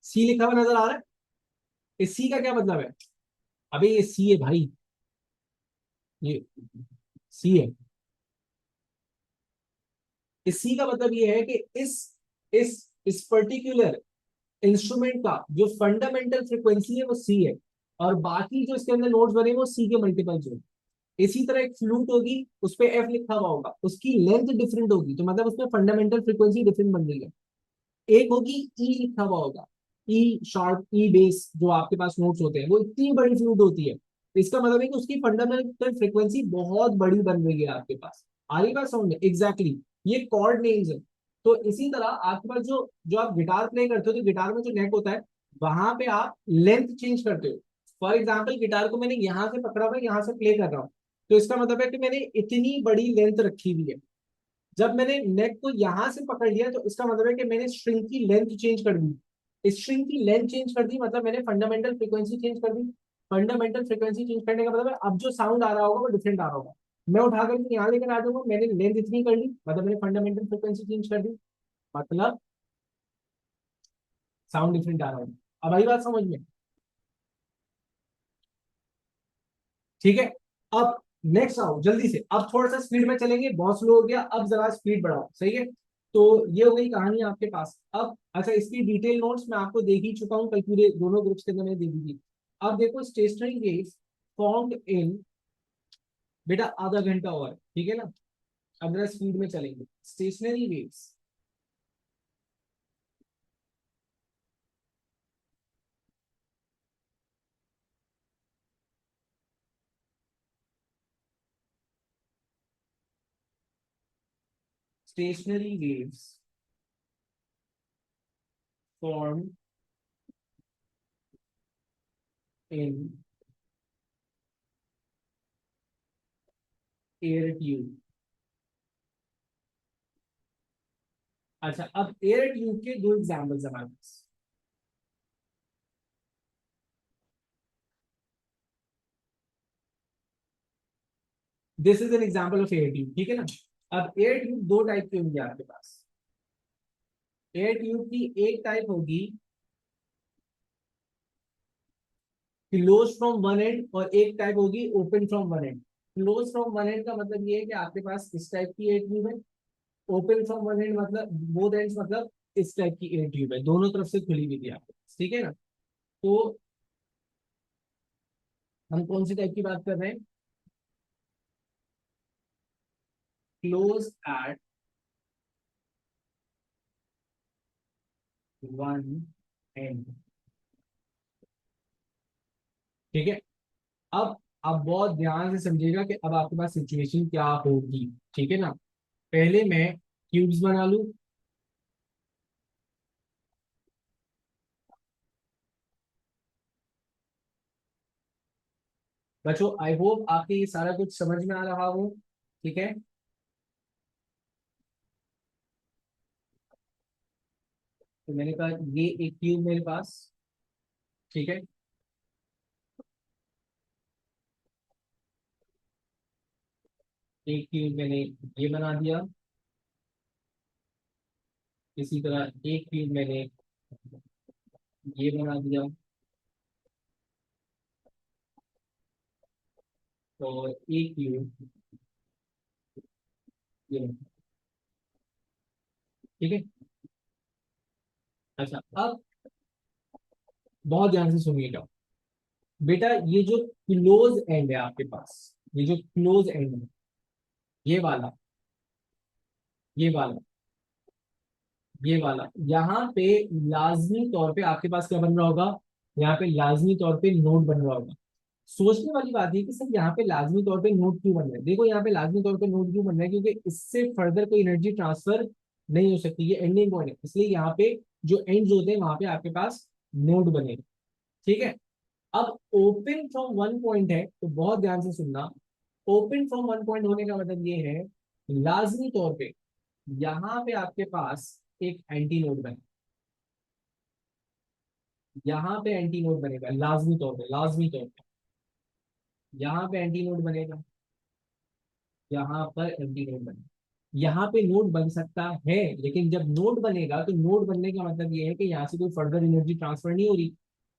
सी लिखा हुआ नजर आ रहा है? इस सी का क्या मतलब है? अबे ये सी है भाई, ये सी है। इस सी का मतलब ये है कि इस पर्टिकुलर इंस्ट्रूमेंट का जो फंडामेंटल फ्रीक्वेंसी है वो सी है, और बाकी जो इसके अंदर नोट्स बने वो सी के मल्टीपल्स होंगे। इसी तरह एक फ्लूट होगी, उस पर एफ लिखा हुआ होगा, उसकी लेंथ डिफरेंट होगी, तो मतलब उसमें फंडामेंटल फ्रीक्वेंसी डिफरेंट बन रही है। एक होगी ई लिखा हुआ होगा, ई शार्प, ई बेस, जो आपके पास नोट्स होते हैं वो इतनी बड़ी फ्लूट होती है, इसका मतलब है कि उसकी फंडामेंटल फ्रीक्वेंसी बहुत बड़ी बन रही है आपके पास। आ रही बात समझ में? एग्जैक्टली ये कॉर्ड नेम्स है। तो इसी तरह आपके पास जो जो आप गिटार प्ले करते हो, तो गिटार में जो नेक होता है वहां पे आप लेंथ चेंज करते हो। फॉर एग्जाम्पल गिटार को मैंने यहां से पकड़ा हुआ है, यहां से प्ले कर रहा हूँ, तो इसका मतलब है कि मैंने इतनी बड़ी लेंथ रखी हुई है। जब मैंने नेक को यहां से पकड़ लिया तो इसका मतलब है कि मैंने स्ट्रिंग की लेंथ चेंज कर दी। स्ट्रिंग की लेंथ चेंज कर दी मतलब मैंने फंडामेंटल फ्रीक्वेंसी चेंज कर दी। फंडामेंटल फ्रीक्वेंसी चेंज करने का मतलब है अब जो साउंड आ रहा होगा वो डिफरेंट आ रहा होगा। मैं उठा करके यहाँ लेकर आ जाऊंगा, मैंने लेंथ इतनी कर ली, मतलब मैंने फंडामेंटल फ्रीक्वेंसी चेंज कर दी, मतलब साउंड डिफरेंट आ रहा होगा। अब आई बात समझ में? ठीक है। अब नेक्स्ट आओ जल्दी से, अब थोड़ा सा स्पीड में चलेंगे, बहुत स्लो हो गया, अब जरा स्पीड बढ़ाओ, सही है? तो ये हो गई कहानी आपके पास। अब अच्छा, इसकी डिटेल नोट्स मैं आपको दे ही चुका हूँ, कल पूरे दोनों ग्रुप्स के अंदर मैंने दे दी थी। अब देखो स्टेशनरी वेव्स फॉर्म्ड इन, बेटा आधा घंटा और, ठीक है ना, अब जरा स्पीड में चलेंगे। Stationary waves, stationary waves form in air tube. अच्छा, अब एयर ट्यूब के दो एग्जाम्पल्स हमारे पास। This is an example of air tube, ठीक है ना। अब एयर ट्यूब दो टाइप की होंगी आपके पास। एयर ट्यूब की एक टाइप होगी क्लोज फ्रॉम वन एंड, और एक टाइप होगी open from one and. Close from one and का मतलब ये है कि आपके पास इस टाइप की एयर ट्यूब है। ओपन फ्रॉम वन एंड मतलब बोथ एंड्स, मतलब इस टाइप की एयर ट्यूब है, दोनों तरफ से खुली हुई थी आपके पास, ठीक है ना। तो हम कौन सी टाइप की बात कर रहे हैं? क्लोज एट वन एंड, ठीक है। अब आप बहुत ध्यान से समझिएगा कि अब आपके पास सिचुएशन क्या होगी, ठीक है ना। पहले मैं क्यूब्स बना लूं। बच्चों आई होप आपके ये सारा कुछ समझ में आ रहा हो, ठीक है। तो मैंने कहा ये एक क्यूब मेरे पास, ठीक है। एक क्यूब मैंने ये बना दिया, इसी तरह एक क्यूब मैंने ये बना दिया, और एक क्यूब ये बना, ठीक है। अच्छा, अब बहुत ध्यान से सुनिएगा बेटा, ये जो क्लोज एंड है आपके पास, ये जो क्लोज एंड है, ये वाला, ये वाला, ये वाला, यहाँ पे लाजमी तौर पे आपके पास क्या बन रहा होगा? यहाँ पे लाजमी तौर पे नोट बन रहा होगा। सोचने वाली बात है कि सर यहाँ पे लाजमी तौर पे नोट क्यों बन रहा है? देखो यहाँ पे लाजमी तौर पे नोट क्यों बन रहा है, क्योंकि इससे फर्दर कोई एनर्जी ट्रांसफर नहीं हो सकती, ये एंडिंग पॉइंट है, इसलिए यहाँ पे जो एंड्स होते हैं वहां पे आपके पास नोट बने, ठीक है। अब ओपन फ्रॉम वन पॉइंट है, तो बहुत ध्यान से सुनना। ओपन फ्रॉम वन पॉइंट होने का मतलब ये है लाजमी तौर पे यहाँ पे आपके पास एक एंटी नोड बने, यहाँ पे एंटी नोड बनेगा लाजमी तौर पे, लाजमी तौर पे यहाँ पे एंटी नोड बनेगा, यहाँ पर एंटी नोड बनेगा। यहाँ पे नोड बन सकता है, लेकिन जब नोड बनेगा तो नोड बनने का मतलब ये है कि यहाँ से कोई फर्दर एनर्जी ट्रांसफर नहीं हो रही।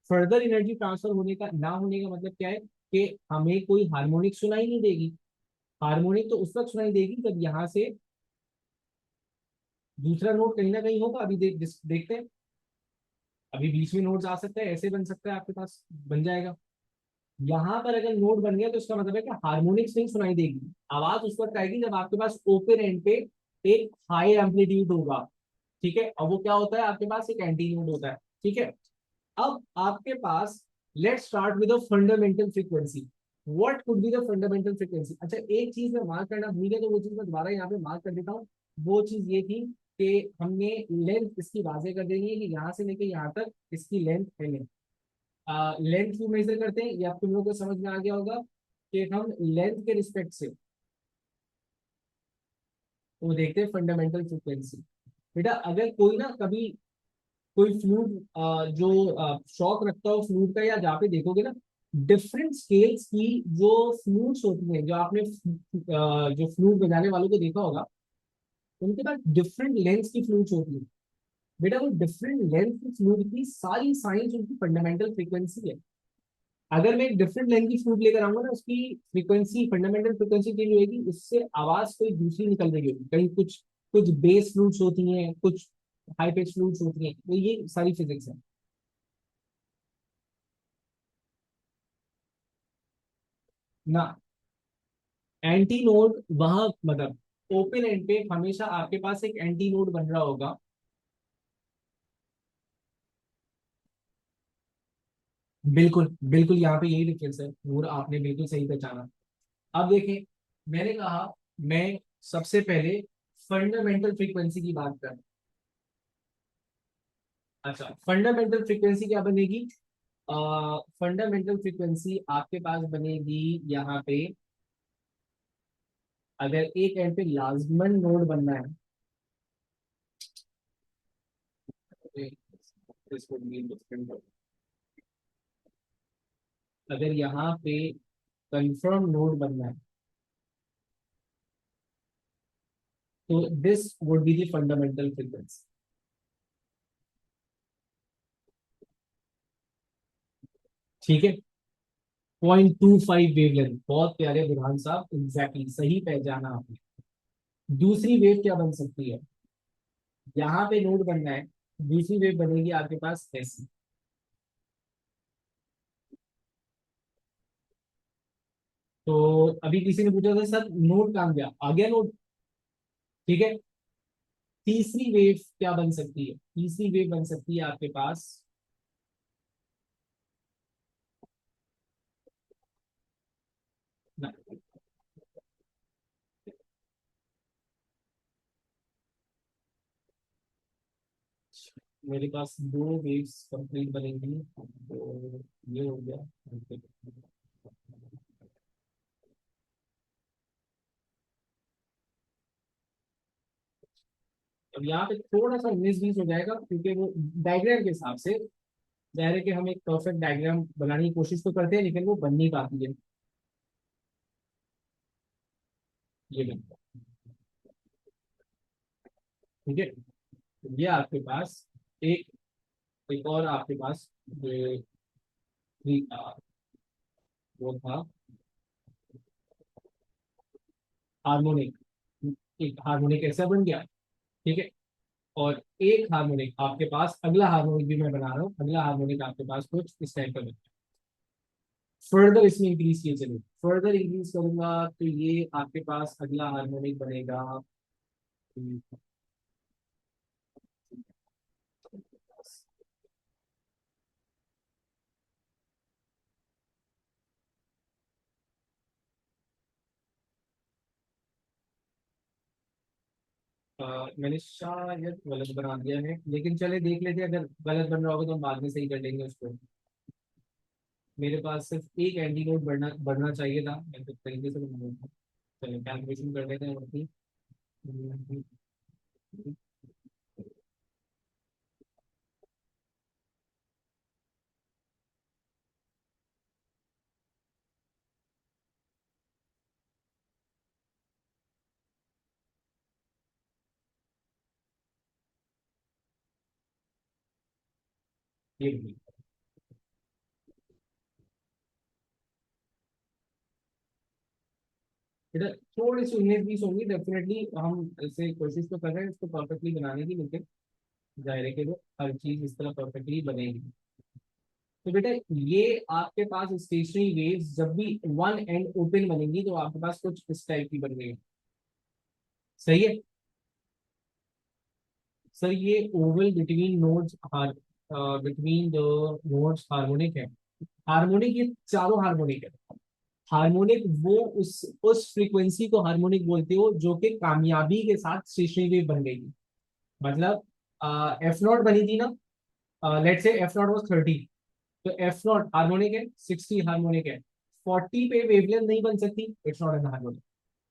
फर्दर एनर्जी ट्रांसफर होने का ना होने का मतलब क्या है कि हमें कोई हार्मोनिक सुनाई नहीं देगी। हार्मोनिक तो उस वक्त सुनाई देगी जब यहाँ से दूसरा नोड कहीं ना कहीं होगा। अभी देखते हैं, अभी बीच में नोड्स आ सकते हैं, ऐसे बन सकता है आपके पास, बन जाएगा। यहाँ पर अगर नोड बन गया तो इसका मतलब है कि हार्मोनिक्स नहीं सुनाई देगी, आवाज उस वक्त आएगी जब आपके पास ओपन एंड पे एक हाई एम्पलीट्यूड होगा, ठीक है। और वो क्या होता है? आपके पास एक एंटी नोड होता है, ठीक है। अब आपके पास, let's start with fundamental frequency. What could be the fundamental frequency? अच्छा, एक चीज मैं मार्क करना भूल गया, तो वो चीज मैं दोबारा यहाँ पे मार्क कर देता हूँ। वो चीज ये थी कि हमने लेंथ इसकी वाजे कर देनी है कि यहाँ से लेके यहाँ तक इसकी लेंथ है। लेंथ क्यों मेजर करते हैं, ये आप तुम लोगों को समझ में आ गया होगा कि हम लेंथ के रिस्पेक्ट से वो देखते हैं फंडामेंटल फ्रीक्वेंसी। बेटा अगर कोई ना कभी कोई फ्लूट जो शौक रखता हो फ्लूट का, या जहाँ पे देखोगे ना डिफरेंट स्केल्स की जो फ्लूट्स होती हैं, जो आपने जो फ्लूट बजाने वालों को देखा होगा, उनके पास डिफरेंट लेंथ की फ्लूट्स होती है। बेटा वो डिफरेंट लेंथ की फ्लूट की सारी साइंस उनकी फंडामेंटल फ्रीक्वेंसी है। अगर मैं एक डिफरेंट लेंथ की फ्लूट लेकर आऊंगा ना, उसकी फ्रीक्वेंसी, फंडामेंटल फ्रीक्वेंसी चेंज होगी, उससे आवाज कोई दूसरी निकल रही होगी कहीं, कुछ कुछ बेस फ्लूट्स होती हैं, कुछ हाई पिच फ्लूट्स होती हैं, तो ये सारी फिजिक्स है। ना, एंटी नोड वहां मतलब ओपन एंड पे हमेशा आपके पास एक एंटी नोड बन रहा होगा। बिल्कुल बिल्कुल, यहाँ पे यही डिफरेंस है नूर, आपने बिल्कुल सही पहचाना। अब देखें, मैंने कहा मैं सबसे पहले फंडामेंटल फ्रीक्वेंसी की बात कर। अच्छा, फंडामेंटल फ्रीक्वेंसी क्या बनेगी? फंडामेंटल फ्रीक्वेंसी आपके पास बनेगी यहाँ पे, अगर एक एंड पे लाजमन नोड बनना है तो इसको भी different हो। अगर यहाँ पे कंफर्म नोड बनना है तो this would be the fundamental frequency. ठीक है, 0.25 वेवलेंथ, बहुत प्यारे बुरहान साहब, एग्जैक्टली सही पहचाना आपने। दूसरी वेव क्या बन सकती है? यहाँ पे नोड बनना है, दूसरी वेव बनेगी आपके पास ऐसी। तो अभी किसी ने पूछा था सर नोड कहाँ गया, आ गया नोड। ठीक है, तीसरी वेव क्या बन सकती है? तीसरी वेव बन सकती है आपके पास ना, मेरे पास दो वेव्स कंप्लीट बनेंगी, तो ये हो गया। अब यहाँ पे थोड़ा सा 19-20 हो जाएगा क्योंकि वो डायग्राम के हिसाब से, जाहिर है कि हम एक परफेक्ट डायग्राम बनाने की कोशिश तो करते हैं लेकिन वो बन नहीं पाती है। ये बनता है। ठीक है, तो ये आपके पास एक, एक और आपके पास जो वो था हार्मोनिक, एक हार्मोनिक ऐसा बन गया। ठीक है, और एक हार्मोनिक आपके पास, अगला हार्मोनिक भी मैं बना रहा हूँ, अगला हार्मोनिक आपके पास कुछ इस टाइप का बनेगा। फर्दर इसमें इंक्रीज किए चलिए, फर्दर इंक्रीज करूंगा तो ये आपके पास अगला हार्मोनिक बनेगा। मैंने शायद गलत बना दिया है, लेकिन चले देख लेते हैं, अगर गलत बन रहा होगा तो हम बाद में सही कर लेंगे उसको। मेरे पास सिर्फ एक एंटीनोड बढ़ना चाहिए था, मैं तो तरीके से बना था। चलो कैलकुलेशन कर लेते हैं अपनी। ये भी इधर थोड़ी सी 19-20 होंगी डेफिनेटली, हम ऐसे कोशिश तो कर रहे हैं इसको परफेक्टली बनाने की, लेकिन जाहिर है कि वो हर चीज इस तरह परफेक्टली बनेगी। तो बेटा ये आपके पास स्टेशनरी वेव्स जब भी वन एंड ओपन बनेंगी तो आपके पास कुछ इस टाइप की बन गई। सही है सर, ये Oval between nodes, between the nodes harmonic है। हार्मोनिक ये चारों हार्मोनिक है। हार्मोनिक वो उस फ्रीक्वेंसी को हार्मोनिक बोलते हो जो कि कामयाबी के साथ स्टेशनरी वेव बन गई। मतलब एफ नॉट बनी थी ना, लेट से एफ नॉट वॉज 30, तो एफ नॉट हार्मोनिक है, 60 हार्मोनिक है, 40 पे वेवलेंथ नहीं बन सकती, इट्स नॉट एन हार्मोनिक।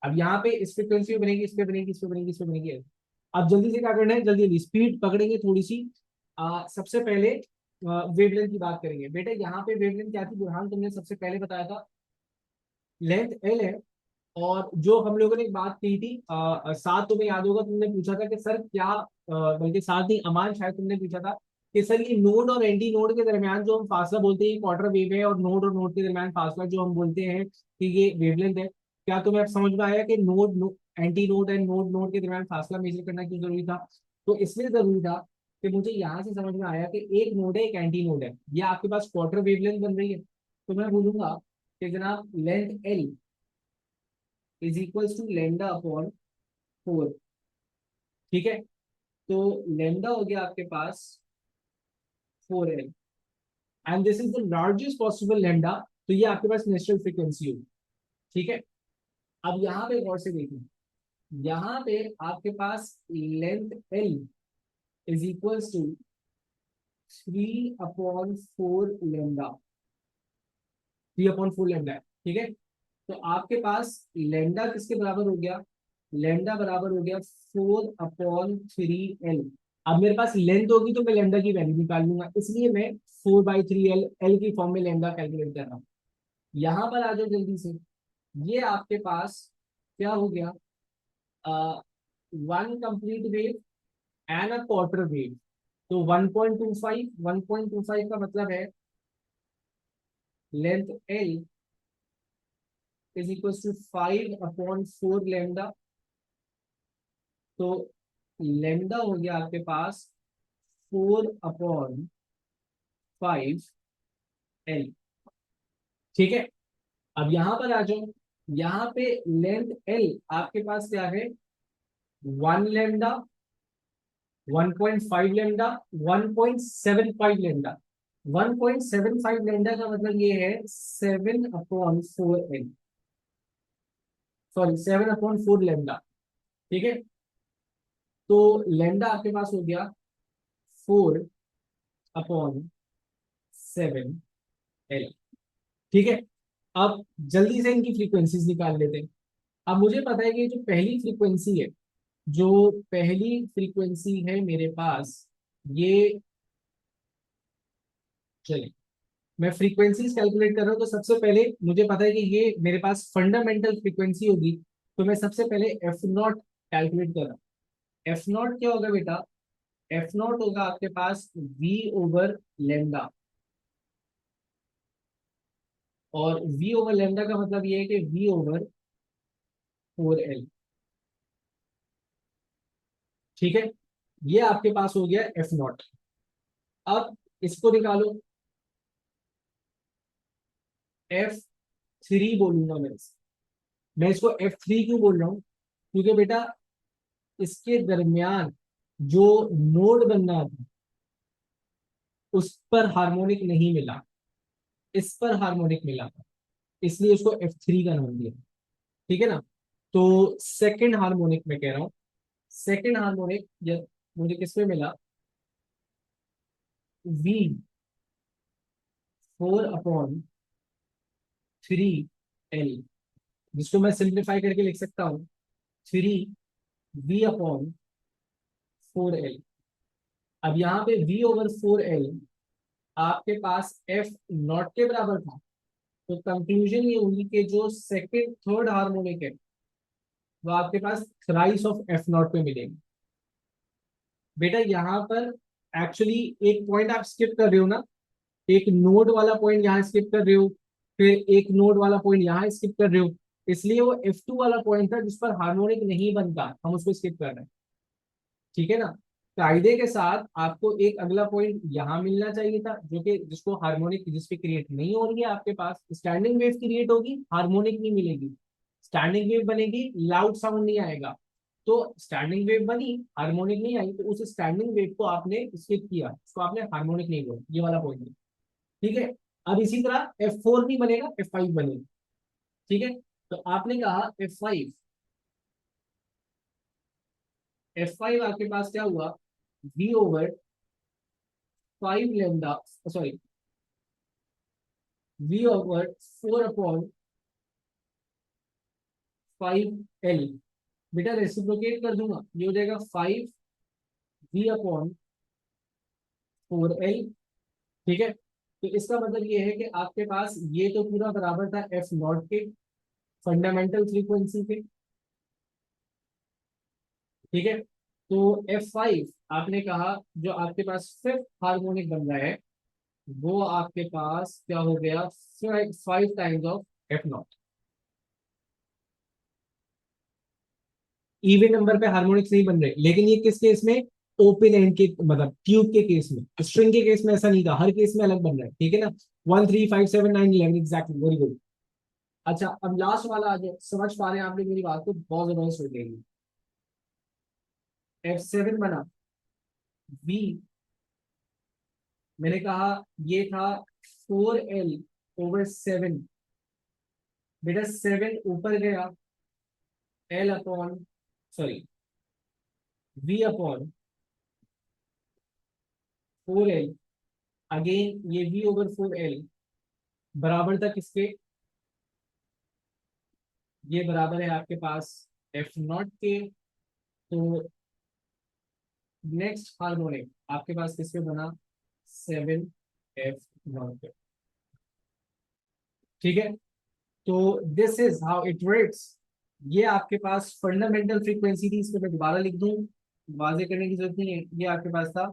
अब यहाँ पे इस फ्रीक्वेंसी पे बनेगी, इस पे बनेगी, इस पे बनेगी, इस पे बनेगी। अब जल्दी से क्या करना है, जल्दी जल्दी स्पीड पकड़ेंगे थोड़ी सी। सबसे पहले वेवलेंथ की बात करेंगे। बेटा यहाँ पे वेवलेंथ क्या थी बुरहान, तुमने सबसे पहले बताया था लेंथ एल है। और जो हम लोगों ने एक बात की थी, साथ तुम्हें याद होगा, तुमने पूछा था कि सर क्या, बल्कि साथ नहीं अमान शायद तुमने पूछा था कि सर ये नोड और एंटी नोड के दरमियान जो हम फासला बोलते हैं क्वार्टर वेव है, और नोड के दरमियान फासला जो हम बोलते हैं कि ये वेवलेंथ है। क्या तुम्हें अब समझ में आया कि एंटी नोड एंड नोड के दरमियान फासला मेजर करना क्यों जरूरी था? तो इसलिए जरूरी था कि मुझे यहाँ से समझ में आया कि एक नोड है, एक एंटी नोड है, ये आपके पास क्वार्टर वेवलेंथ बन रही है। तो मैं बोलूंगा कि जनाब length L is equals to lambda upon 4। ठीक है, तो लेंडा हो गया आपके पास 4L, and this is the largest possible lambda. तो ये आपके पास नेचुरल फ्रीक्वेंसी होगी। ठीक है, अब यहाँ पे गौर से देखिए, यहाँ पे आपके पास length L is equals to 3/4 lambda, 3/4 lambda है। ठीक है, तो आपके पास लेंडा किसके बराबर हो गया, लेंडा बराबर हो गया 4/3 एल। अब मेरे पास लेंथ होगी तो मैं लेंडा की वैल्यू निकाल लूंगा, इसलिए मैं 4/3 एल एल की फॉर्म में लेंडा कैलकुलेट कर रहा हूँ। यहां पर आ जाओ जल्दी से, ये आपके पास क्या हो गया, one complete wave and a quarter wave. तो 1.25, 1.25 का मतलब है length L is equal to 5/4 lambda. तो लेमडा हो गया आपके पास 4/5 एल। ठीक है, अब यहां पर आ जाओ, यहाँ पे लेंथ एल आपके पास क्या है, 1 लेमडा, 1.5 लेमडा, 1.75 लेमडा। 1.75 लेमडा का मतलब ये है 7/4 एल, सॉरी 7/4 लेमडा। ठीक है, तो लेमडा आपके पास हो गया 4/7 एल। ठीक है, अब जल्दी से इनकी फ्रीक्वेंसीज निकाल लेते हैं। अब मुझे पता है कि जो पहली फ्रीक्वेंसी है, जो पहली फ्रीक्वेंसी है मेरे पास, ये, चलिए मैं फ्रीक्वेंसीज कैलकुलेट कर रहा हूँ, तो सबसे पहले मुझे पता है कि ये मेरे पास फंडामेंटल फ्रीक्वेंसी होगी। तो मैं सबसे पहले एफ नॉट कैलकुलेट कर रहा हूँ। एफ नॉट क्या होगा बेटा, एफ नॉट होगा आपके पास V/लेमडा, और V/लेमडा का मतलब ये है कि V/4L। ठीक है, ये आपके पास हो गया एफ नॉट। अब इसको निकालो, F3 बोलूंगा मैं इसको F3 क्यों बोल रहा हूँ, क्योंकि बेटा इसके दरमियान जो नोड बनना था उस पर हार्मोनिक नहीं मिला, इस पर हार्मोनिक मिला, इसलिए उसको F3 का नाम दिया। ठीक है ना, तो सेकंड हार्मोनिक में कह रहा हूँ, सेकंड हार्मोनिक मुझे किसमें मिला, V/3L, जिसको मैं सिंप्लीफाई करके लिख सकता हूँ 3V/4L। अब यहाँ पे V/4L आपके पास एफ नॉट के बराबर था, तो कंक्लूजन ये हुई कि जो सेकंड थर्ड हार्मोनिक है वो आपके पास थ्राइस ऑफ एफ नॉट पे मिलेगी। बेटा यहाँ पर एक्चुअली एक पॉइंट आप स्किप कर रहे हो ना, एक नोड वाला पॉइंट यहाँ स्किप कर रहे हो, फिर एक नोड वाला पॉइंट यहाँ स्किप कर रहे हो, इसलिए वो F2 वाला पॉइंट था जिस पर हार्मोनिक नहीं बनता, हम उसको स्किप कर रहे हैं। ठीक है ना, कायदे के साथ आपको एक अगला पॉइंट यहाँ मिलना चाहिए था, जो कि जिसको हार्मोनिक जिस पे क्रिएट नहीं हो रही है, आपके पास स्टैंडिंग वेव क्रिएट होगी, हार्मोनिक नहीं मिलेगी। स्टैंडिंग वेव बनेगी, लाउड साउंड नहीं आएगा। तो स्टैंडिंग वेव बनी, हार्मोनिक नहीं आई, तो उस स्टैंडिंग वेव को आपने स्किप किया, उसको आपने हार्मोनिक नहीं बोला, ये वाला पॉइंट है। ठीक है, अब इसी तरह F4 नहीं बनेगा, F5 बनेगा। ठीक है, तो आपने कहा F5 आपके पास क्या हुआ, V/5 लेमडा, सॉरी V/4/5L। बेटा रेसिप्रोकेट कर दूंगा, ये हो जाएगा 5V/4L। ठीक है, तो इसका मतलब ये है कि आपके पास ये तो पूरा बराबर था एफ नॉट के, फंडामेंटल फ्रीक्वेंसी के। ठीक है, तो F5 आपने कहा जो आपके पास फिफ्थ हार्मोनिक बन रहा है, वो आपके पास क्या हो गया, 5 times of F not. Even number पे हार्मोनिक्स नहीं बन रहे, लेकिन ये किस केस में, ओपन एंड के मतलब ट्यूब के केस में, स्ट्रिंग के केस में ऐसा नहीं था, हर केस में अलग बन रहा है। ठीक है ना, 1 3 5 7 9 11 एग्जैक्टली, वेरी गुड। अच्छा अब लास्ट वाला आ जाए, समझ पा रहे हैं आपने मेरी बात को, बहुत जबरदस्त हो गई। F7 बना, V मैंने कहा ये था 4L/7। बेटा 7 ऊपर गया, L upon, sorry, V/4L, again ये V/4L बराबर था किसके, ये बराबर है आपके पास F0 के। तो नेक्स्ट हार्मोनिक आपके पास किसपे बना, 7F0 पे। ठीक है, तो this is how it works. ये आपके पास फंडामेंटल फ्रीक्वेंसी थी, इसको मैं दोबारा लिख दूं, वाजे करने की जरूरत नहीं है, ये आपके पास था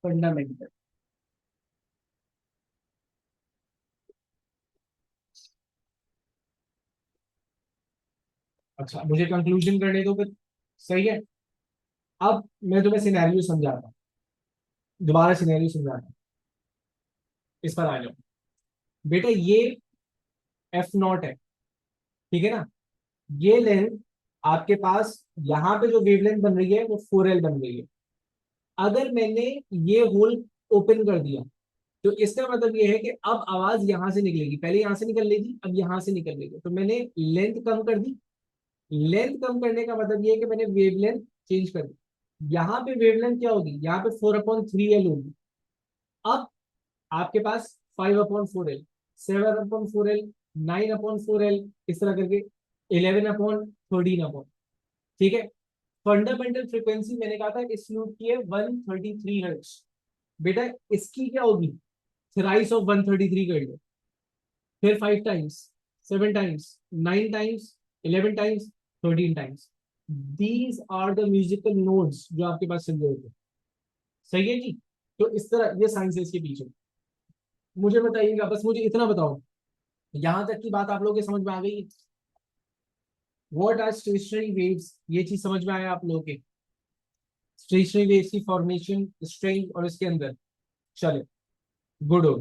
फंडामेंटल। अच्छा मुझे कंक्लूजन करने दो फिर, सही है। अब मैं तुम्हें सिनेरियो समझाता हूँ, दोबारा सिनेरियो समझाता हूँ, इस पर आ जाओ। बेटा ये F0 है, ठीक है ना, ये लेंथ आपके पास यहाँ पे जो वेवलेंथ बन रही है वो 4L बन रही है। अगर मैंने ये होल ओपन कर दिया, तो इसका मतलब ये है कि अब आवाज यहां से निकलेगी, पहले यहां से निकल रही थी अब यहां से निकल रही है, तो मैंने लेंथ कम कर दी। लेंथ कम करने का मतलब ये है कि मैंने वेवलेंथ चेंज कर दी। यहाँ पे वेवलेंथ क्या होगी, यहाँ पे 4/3L होगी। अब आपके पास 5/4L, 7/4L, 9/4L, इस तरह करके 11/13 ठीक है। फंडामेंटल फ्रीक्वेंसी मैंने कहा था इस लूप की है 133 हर्ट्ज। बेटा इसकी क्या होगी, थ्राइस ऑफ 133 कर लो, फिर 5 times, 7 times, 9 times, 11 times, 13 times. These are the musical notes जो आपके पास चल रहे होते हैं। सही है जी। तो इस तरह ये साइंस है इसके पीछे। मुझे बताइएगा, बस मुझे इतना बताओ, यहां तक की बात आप लोगों के समझ में आ गई। व्हाट आर स्टेशनरी वेव्स, ये चीज समझ में आया आप लोगों के, स्टेशनरी वेव्स की फॉर्मेशन, स्ट्रेंथ और इसके अंदर। चलो, गुड हो गया।